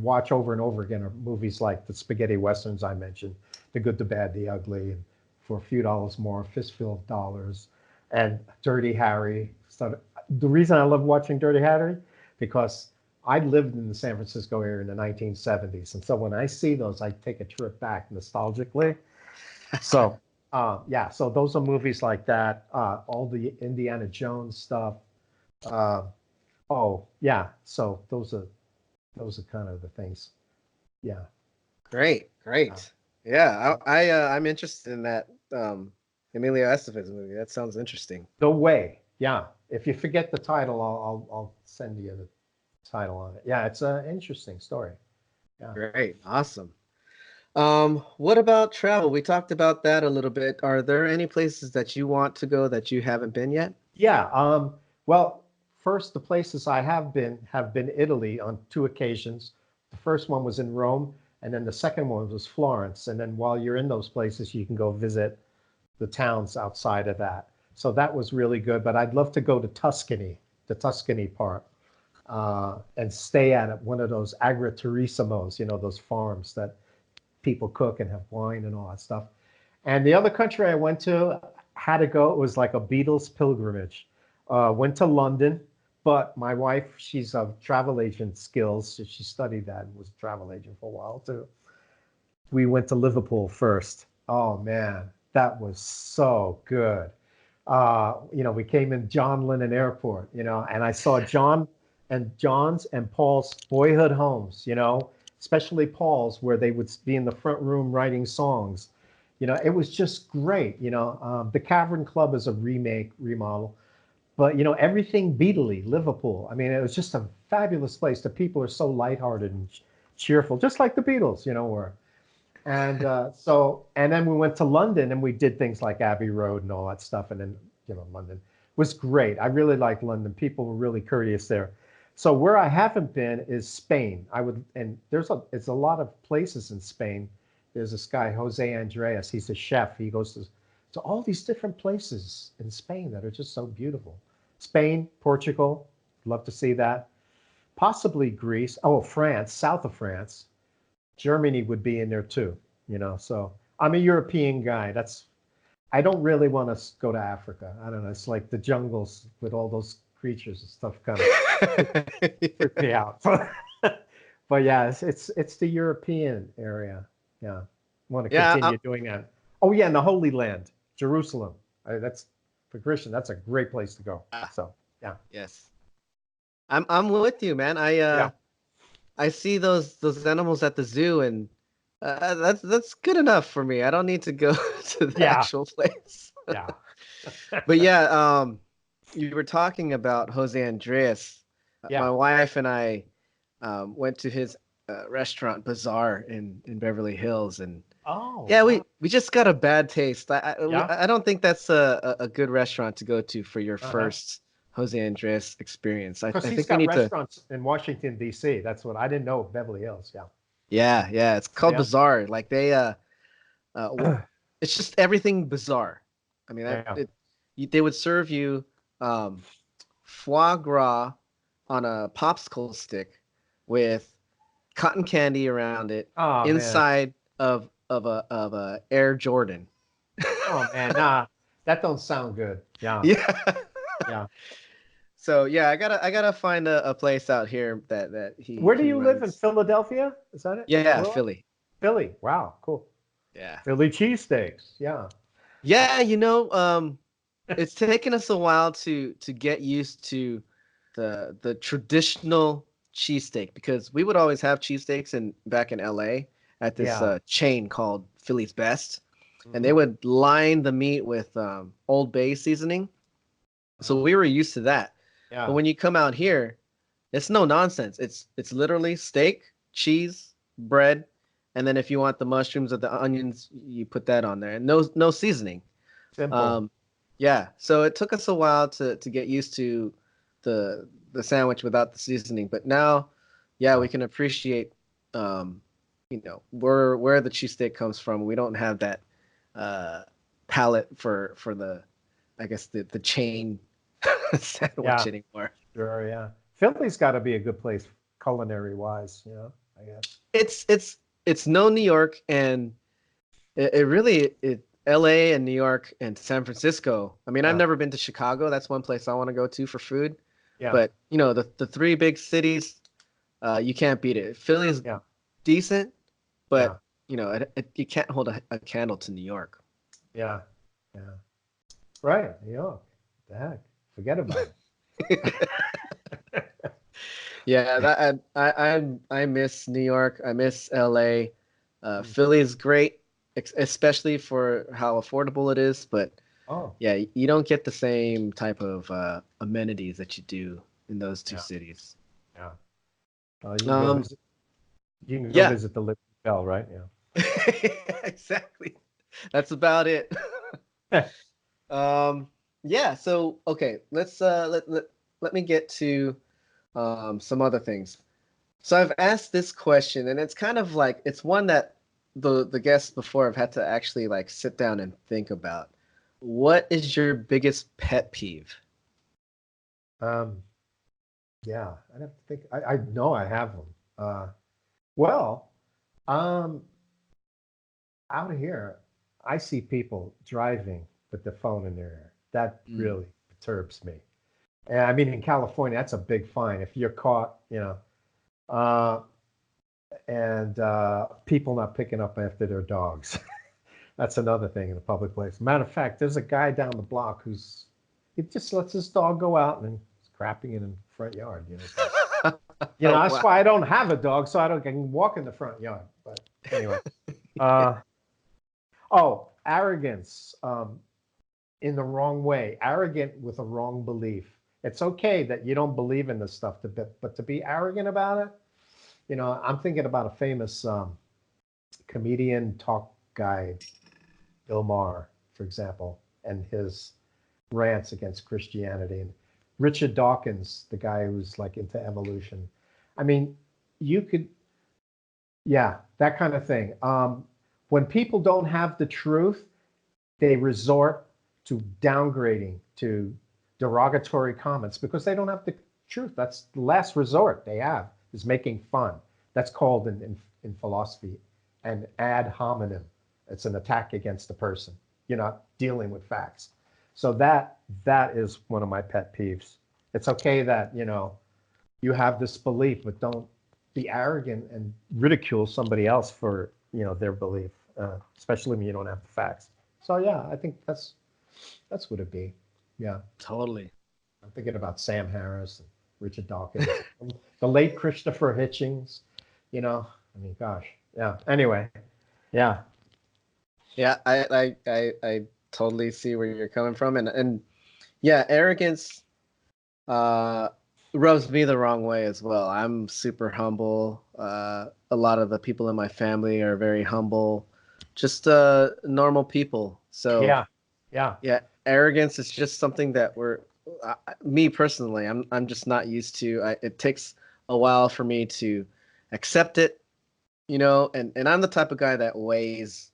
watch over and over again are movies like the spaghetti westerns I mentioned, The Good, the Bad, the Ugly, and For a Few Dollars More, Fistful of Dollars, and Dirty Harry. So the reason I love watching Dirty Harry, because I lived in the San Francisco area in the 1970s. And so when I see those, I take a trip back nostalgically. So, yeah, so those are movies like that. All the Indiana Jones stuff. Uh, oh, yeah. So those are kind of the things. Yeah.
Great, great. Yeah, I'm interested in that Emilio Estevez movie. That sounds interesting.
The Way. Yeah. If you forget the title, I'll send you the title on it. Yeah, it's an interesting story. Yeah.
Great, awesome. What about travel? We talked about that a little bit. Are there any places that you want to go that you haven't been yet?
Yeah. Well, first, the places I have been Italy on two occasions. The first one was in Rome, and then the second one was Florence. And then while you're in those places, you can go visit the towns outside of that. So that was really good. But I'd love to go to Tuscany, the Tuscany part, and stay at one of those agriturismos, those farms that people cook and have wine and all that stuff. And the other country I went to had to go. It was like a Beatles pilgrimage. Went to London, but my wife, she's a travel agent skills. So she studied that and was a travel agent for a while too. We went to Liverpool first. Oh man, that was so good. We came in John Lennon Airport, and I saw John's and Paul's boyhood homes, especially Paul's, where they would be in the front room writing songs. It was just great. The Cavern Club is a remodel, but everything Beatley, Liverpool. I mean, it was just a fabulous place. The people are so lighthearted and cheerful, just like the Beatles, were. And and then we went to London and we did things like Abbey Road and all that stuff. And then, London was great. I really liked London. People were really courteous there. So where I haven't been is Spain. And it's a lot of places in Spain. There's this guy, Jose Andreas. He's a chef. He goes to all these different places in Spain that are just so beautiful. Spain, Portugal, love to see that. Possibly Greece. Oh, France, south of France. Germany would be in there too, So I'm a European guy. I don't really want to go to Africa. I don't know. It's like the jungles with all those creatures and stuff kind of freak me out. But yeah, it's the European area. Yeah, want to continue doing that. Oh yeah, and the Holy Land, Jerusalem. That's for Christian. That's a great place to go. So yeah.
Yes, I'm with you, man. I see those animals at the zoo, and that's good enough for me. I don't need to go to the actual place.
Yeah.
But yeah, you were talking about Jose Andreas.
Yeah.
My wife and I went to his restaurant Bazaar in Beverly Hills, and
wow.
we just got a bad taste. I don't think that's a good restaurant to go to for your first Jose Andreas experience. I
Because he's
think we
got
need
restaurants in Washington, D.C. That's what I didn't know. Beverly Hills. Yeah.
Yeah. It's called Bazaar. Like it's just everything bizarre. I mean, they would serve you foie gras on a popsicle stick with cotton candy around it inside of a Air Jordan.
Oh man, nah, that don't sound good. Yeah.
Yeah.
Yeah.
So yeah, I gotta find a place out here that
Where do
he
you live in
runs.
Philadelphia? Is that it?
Yeah,
Where?
Philly.
Philly. Wow, cool.
Yeah.
Philly cheesesteaks. Yeah.
Yeah, it's taken us a while to get used to the traditional cheesesteak because we would always have cheesesteaks in back in LA at this
Yeah.
chain called Philly's Best, and they
Mhm.
would line the meat with Old Bay seasoning. So we were used to that. But
Yeah.
when you come out here, it's no nonsense. It's literally steak, cheese, bread, and then if you want the mushrooms or the onions, you put that on there, and no seasoning.
Simple.
Um, yeah, so it took us a while to get used to the sandwich without the seasoning, but now, yeah,
Yeah.
we can appreciate, where the cheesesteak comes from. We don't have that uh, palate for the, I guess the chain sandwich
Yeah.
anymore.
Sure. Yeah. Philly's got to be a good place culinary wise, I guess.
It's no New York, and it really it LA and New York and San Francisco. I mean, I've
Yeah.
never been to Chicago. That's one place I want to go to for food.
Yeah.
But the three big cities, you can't beat it. Philly is
Yeah.
decent,
Yeah.
but you can't hold a candle to New York.
Yeah. Yeah. Right. New York. The heck? Forget about it.
Yeah, that I miss New York. I miss LA.
Mm.
Philly is great, especially for how affordable it is. But
Oh,
yeah, you don't get the same type of amenities that you do in those two
yeah.
cities.
Yeah. You can go
Um,
visit. You can go
yeah,
visit the Liberty Bell, right? Yeah.
exactly. That's about it. Um, yeah. So okay, let's let me get to some other things. So I've asked this question, and it's kind of like it's one that the guests before have had to actually like sit down and think about. What is your biggest pet peeve?
Um, yeah. I'd have to think. I know I have them. Well, um, out here, I see people driving with the phone in their ear. That
Mm.
really perturbs me. And I mean, in California, that's a big fine if you're caught. Uh, and people not picking up after their dogs. That's another thing in a public place. Matter of fact, there's a guy down the block he just lets his dog go out and he's crapping in the front yard. So,
Oh,
that's
wow.
why I don't have a dog, so I can walk in the front yard. But anyway, uh, oh, arrogance in the wrong way, arrogant with a wrong belief. It's okay that you don't believe in this stuff, but to be arrogant about it, I'm thinking about a famous comedian talk guy, Bill Maher, for example, and his rants against Christianity, and Richard Dawkins, the guy who's like into evolution. I mean, you could, yeah, that kind of thing. When people don't have the truth, they resort to downgrading, to derogatory comments because they don't have the truth. That's the last resort they have is making fun. That's called in philosophy an ad hominem. It's an attack against the person. You're not dealing with facts. So that is one of my pet peeves. It's okay that you have this belief, but don't be arrogant and ridicule somebody else for their belief, especially when you don't have the facts. So yeah, I think that's what it'd be. Yeah,
Totally.
I'm thinking about Sam Harris and Richard Dawkins, the late Christopher Hitchens. I mean, gosh, yeah. Anyway, yeah,
Yeah, I totally see where you're coming from, and yeah, arrogance uh rubs me the wrong way as well. I'm super humble. A lot of the people in my family are very humble, just normal people. So
yeah, yeah,
yeah, arrogance is just something that me personally, I'm just not used to. It takes a while for me to accept it, and I'm the type of guy that weighs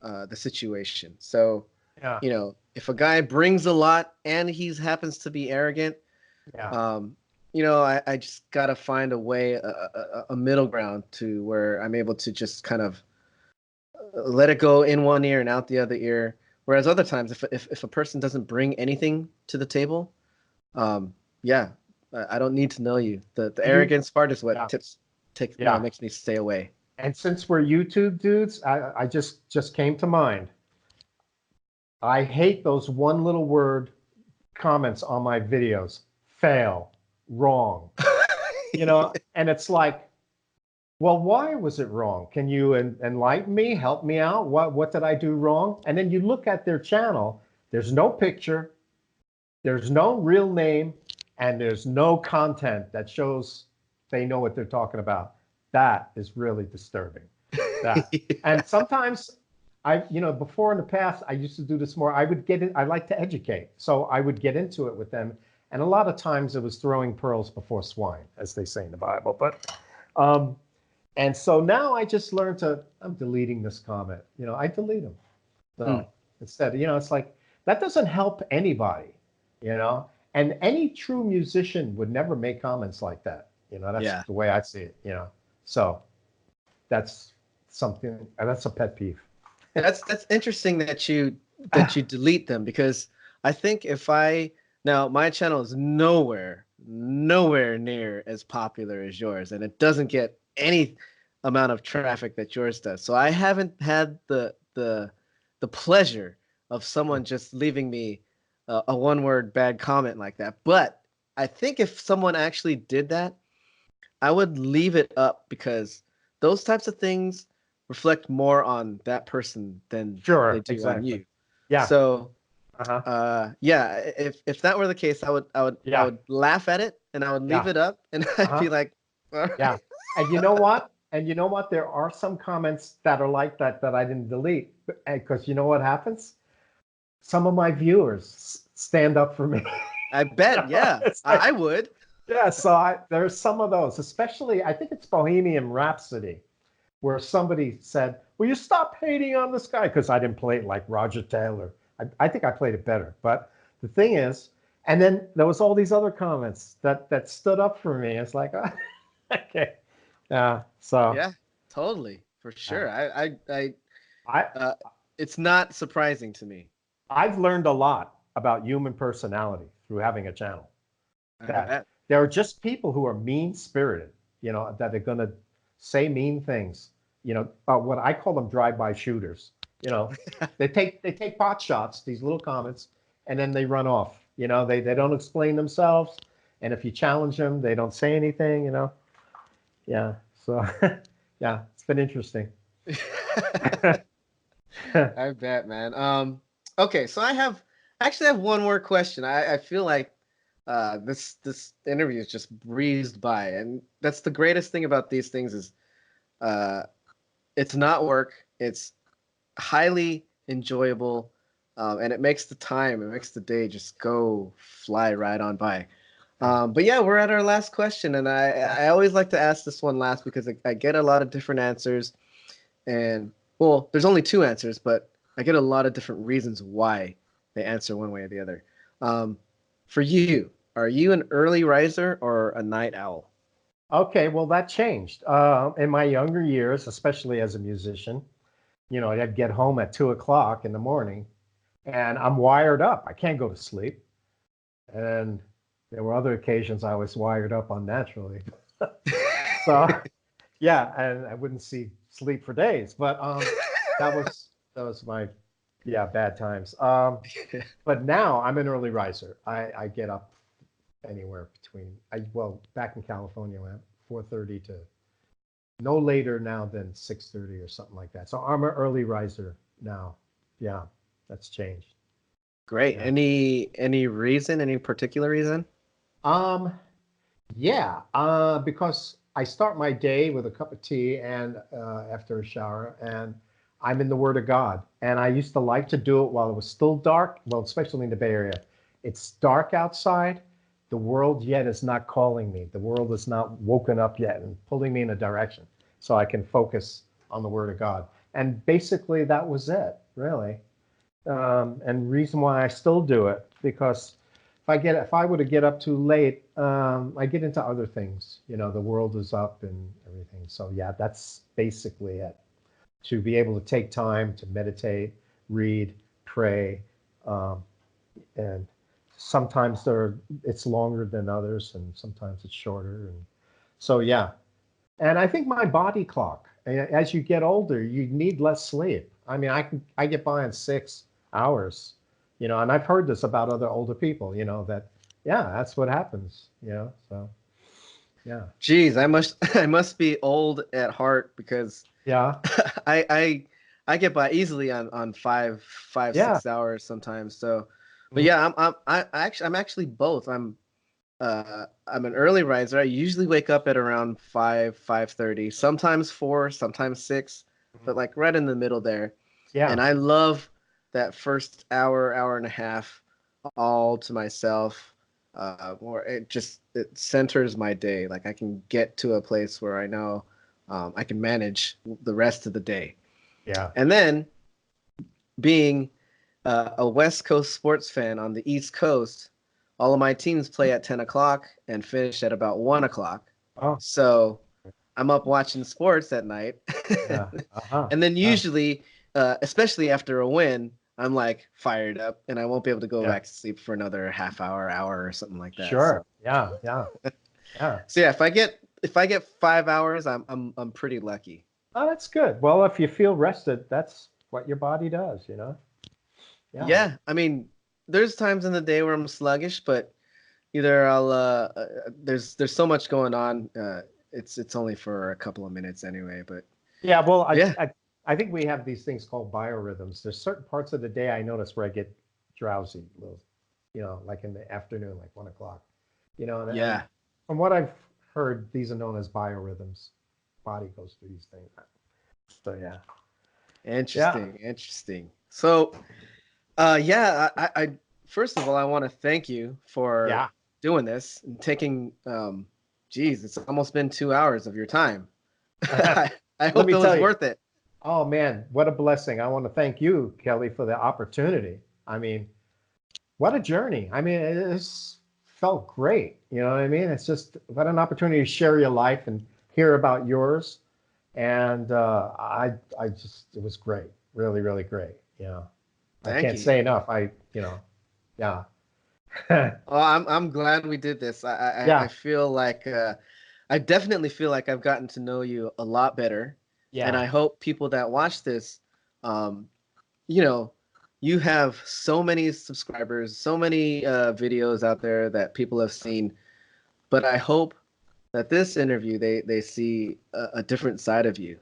the situation. So,
yeah,
if a guy brings a lot and he happens to be arrogant,
yeah,
um, I just gotta find a way, a middle ground to where I'm able to just kind of let it go in one ear and out the other ear. Whereas other times, if a person doesn't bring anything to the table, Yeah, I don't need to know you. The
You,
arrogance part is what
yeah, yeah.
makes me stay away.
And since we're YouTube dudes, I just came to mind. I hate those one little word comments on my videos. Fail, wrong. And it's like, well, why was it wrong? Can you enlighten me, help me out? What did I do wrong? And then you look at their channel, there's no picture, there's no real name, and there's no content that shows they know what they're talking about. That is really disturbing. That. And sometimes before in the past, I used to do this more. I would get in, I like to educate. So I would get into it with them. And a lot of times it was throwing pearls before swine, as they say in the Bible. And so now I just learned I'm deleting this comment. I delete them.
Mm,
So instead, it's like, that doesn't help anybody, and any true musician would never make comments like that. That's
yeah.
the way I see it. So that's that's a pet peeve.
That's interesting that you delete them, because I think if I now my channel is nowhere near as popular as yours, and it doesn't get any amount of traffic that yours does. So I haven't had the pleasure of someone just leaving me a one-word bad comment like that. But I think if someone actually did that, I would leave it up, because those types of things reflect more on that person than they
Sure,
do on
exactly.
you.
Yeah.
So,
Uh-huh.
yeah, if that were the case, I
Yeah.
would laugh at it, and I would leave
Yeah.
it up, and I'd
Uh-huh.
be like, all
Yeah.
right.
And you know what? And you know what? There are some comments that are like that I didn't delete. Because you know what happens? Some of my viewers stand up for me.
I bet, yeah,
It's
I
like,
would.
yeah, so there's some of those, especially I think it's Bohemian Rhapsody, where somebody said, "Will you stop hating on this guy?" Because I didn't play it like Roger Taylor. I think I played it better. But the thing is, and then there was all these other comments that stood up for me. It's like, okay, yeah. So
Yeah, totally, for
uh,
sure. I
I
uh, it's not surprising to me.
I've learned a lot about human personality through having a channel.
I
That
bet.
there are just people who are mean spirited, that are going to say mean things. What I call them drive-by shooters. They take pot shots, these little comments, and then they run off. They don't explain themselves, and if you challenge them, they don't say anything. Yeah. So, yeah, it's been interesting.
I bet, man. Okay, so I actually have one more question. I feel like this interview is just breezed by, and that's the greatest thing about these things is uh, it's not work. It's highly enjoyable, and it makes the day just go fly right on by.
Yeah.
But yeah, we're at our last question, and I always like to ask this one last, because I get a lot of different answers, and well, there's only two answers, but I get a lot of different reasons why they answer one way or the other. Um, for you, are you an early riser or a night owl?
Okay, well, that changed. In my younger years, especially as a musician, I'd get home at 2 o'clock in the morning and I'm wired up. I can't go to sleep. And there were other occasions I was wired up unnaturally. So yeah, and I wouldn't see sleep for days. But that was my bad times. But now I'm an early riser. I get up anywhere between back in California at 4:30 to no later now than 6:30 or something like that. So I'm an early riser now. Yeah, that's changed.
Great.
Yeah.
Any reason? Any particular reason?
Um, yeah, because I start my day with a cup of tea and after a shower, and I'm in the Word of God. And I used to like to do it while it was still dark. Well, especially in the Bay Area, it's dark outside. The world yet is not calling me. The world is not woken up yet and pulling me in a direction, so I can focus on the Word of God. And basically, that was it, really. And reason why I still do it, because if I were to get up too late, I get into other things. The world is up and everything. So yeah, that's basically it. To be able to take time to meditate, read, pray, um, and sometimes it's longer than others, and sometimes it's shorter. And so, yeah. And I think my body clock, as you get older, you need less sleep. I mean, I get by in 6 hours, and I've heard this about other older people, that, yeah, that's what happens, so, yeah.
Geez, I must be old at heart because
Yeah.
I get by easily on five,
Yeah.
6 hours sometimes. So, but yeah, I'm actually both. I'm an early riser. I usually wake up at around 5:30, sometimes 4, sometimes 6, but like right in the middle there.
Yeah.
And I love that first hour and a half all to myself. Or it centers my day. Like I can get to a place where I know I can manage the rest of the day.
Yeah.
And then being a West Coast sports fan on the East Coast, all of my teams play at 10 o'clock and finish at about 1 o'clock.
Oh,
So I'm up watching sports at night.
yeah. Uh-huh.
And then usually, especially after a win, I'm like fired up and I won't be able to go
Yeah.
back to sleep for another half hour or something like that.
Sure. Yeah. Yeah. Yeah.
So yeah, if I get 5 hours, I'm pretty lucky.
Oh, that's good. Well, if you feel rested, that's what your body does, Yeah.
Yeah, I mean, there's times in the day where I'm sluggish, but either there's so much going on. It's only for a couple of minutes anyway, but
Yeah. Well,
yeah.
I think we have these things called biorhythms. There's certain parts of the day I notice where I get drowsy, a little, like in the afternoon, like 1 o'clock, and
Yeah.
from what I've heard, these are known as biorhythms. Body goes through these things. So yeah.
Interesting. So, I first of all, I want to thank you for doing this and taking, geez, it's almost been 2 hours of your time. I hope it was worth it.
Oh man, what a blessing. I want to thank you, Kelly, for the opportunity. I mean, what a journey. I mean, it's felt great. You know what I mean? It's just what an opportunity to share your life and hear about yours. And it was great. Really, really great. I can't say enough. Yeah.
Well, I'm glad we did this. I feel like I definitely feel like I've gotten to know you a lot better.
Yeah.
And I hope people that watch this, you have so many subscribers, so many videos out there that people have seen. But I hope that this interview, they see a different side of you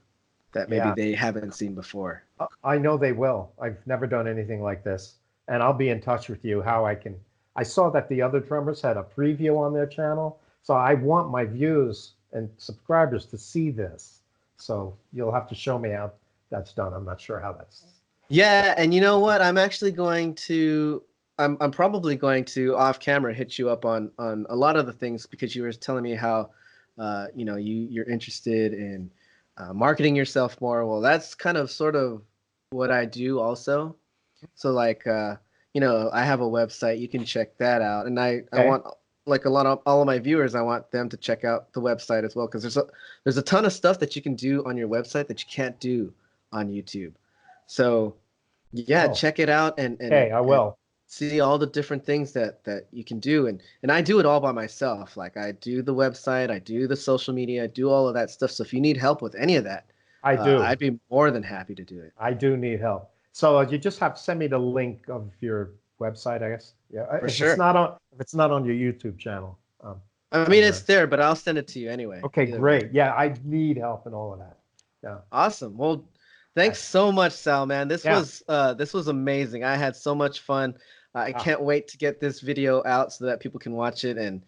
that maybe they haven't seen before.
I know they will. I've never done anything like this. And I'll be in touch with you how I can. I saw that the other drummers had a preview on their channel. So I want my viewers and subscribers to see this. So you'll have to show me how that's done. I'm not sure how that's.
Yeah, and you know what? I'm probably going to off camera hit you up on a lot of the things because you were telling me how, you're interested in marketing yourself more. Well, that's kind of sort of what I do also. So like, I have a website. You can check that out, and I want like all of my viewers, I want them to check out the website as well because there's a ton of stuff that you can do on your website that you can't do on YouTube. So check it out and
I will
see all the different things that you can do. And I do it all by myself. Like I do the website, I do the social media, I do all of that stuff. So if you need help with any of that, I'd be more than happy to do it.
I do need help. So you just have to send me the link of your website, I guess. Yeah,
for sure.
If it's not on your YouTube channel.
I mean, it's there, but I'll send it to you anyway.
Okay, great. Yeah, I need help and all of that. Yeah.
Awesome. Well, thanks so much, Sal, man. This was amazing. I had so much fun. I can't wait to get this video out so that people can watch it and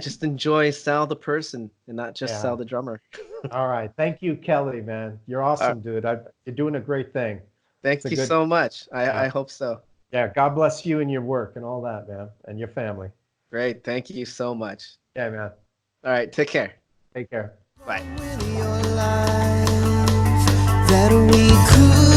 just enjoy Sal the person and not just Sal the drummer.
All right. Thank you, Kelly, man. You're awesome, dude. You're doing a great thing.
Thank you so much. I hope so.
Yeah. God bless you and your work and all that, man, and your family.
Great. Thank you so much.
Yeah, man.
All right. Take care.
Take care.
Bye.
That we could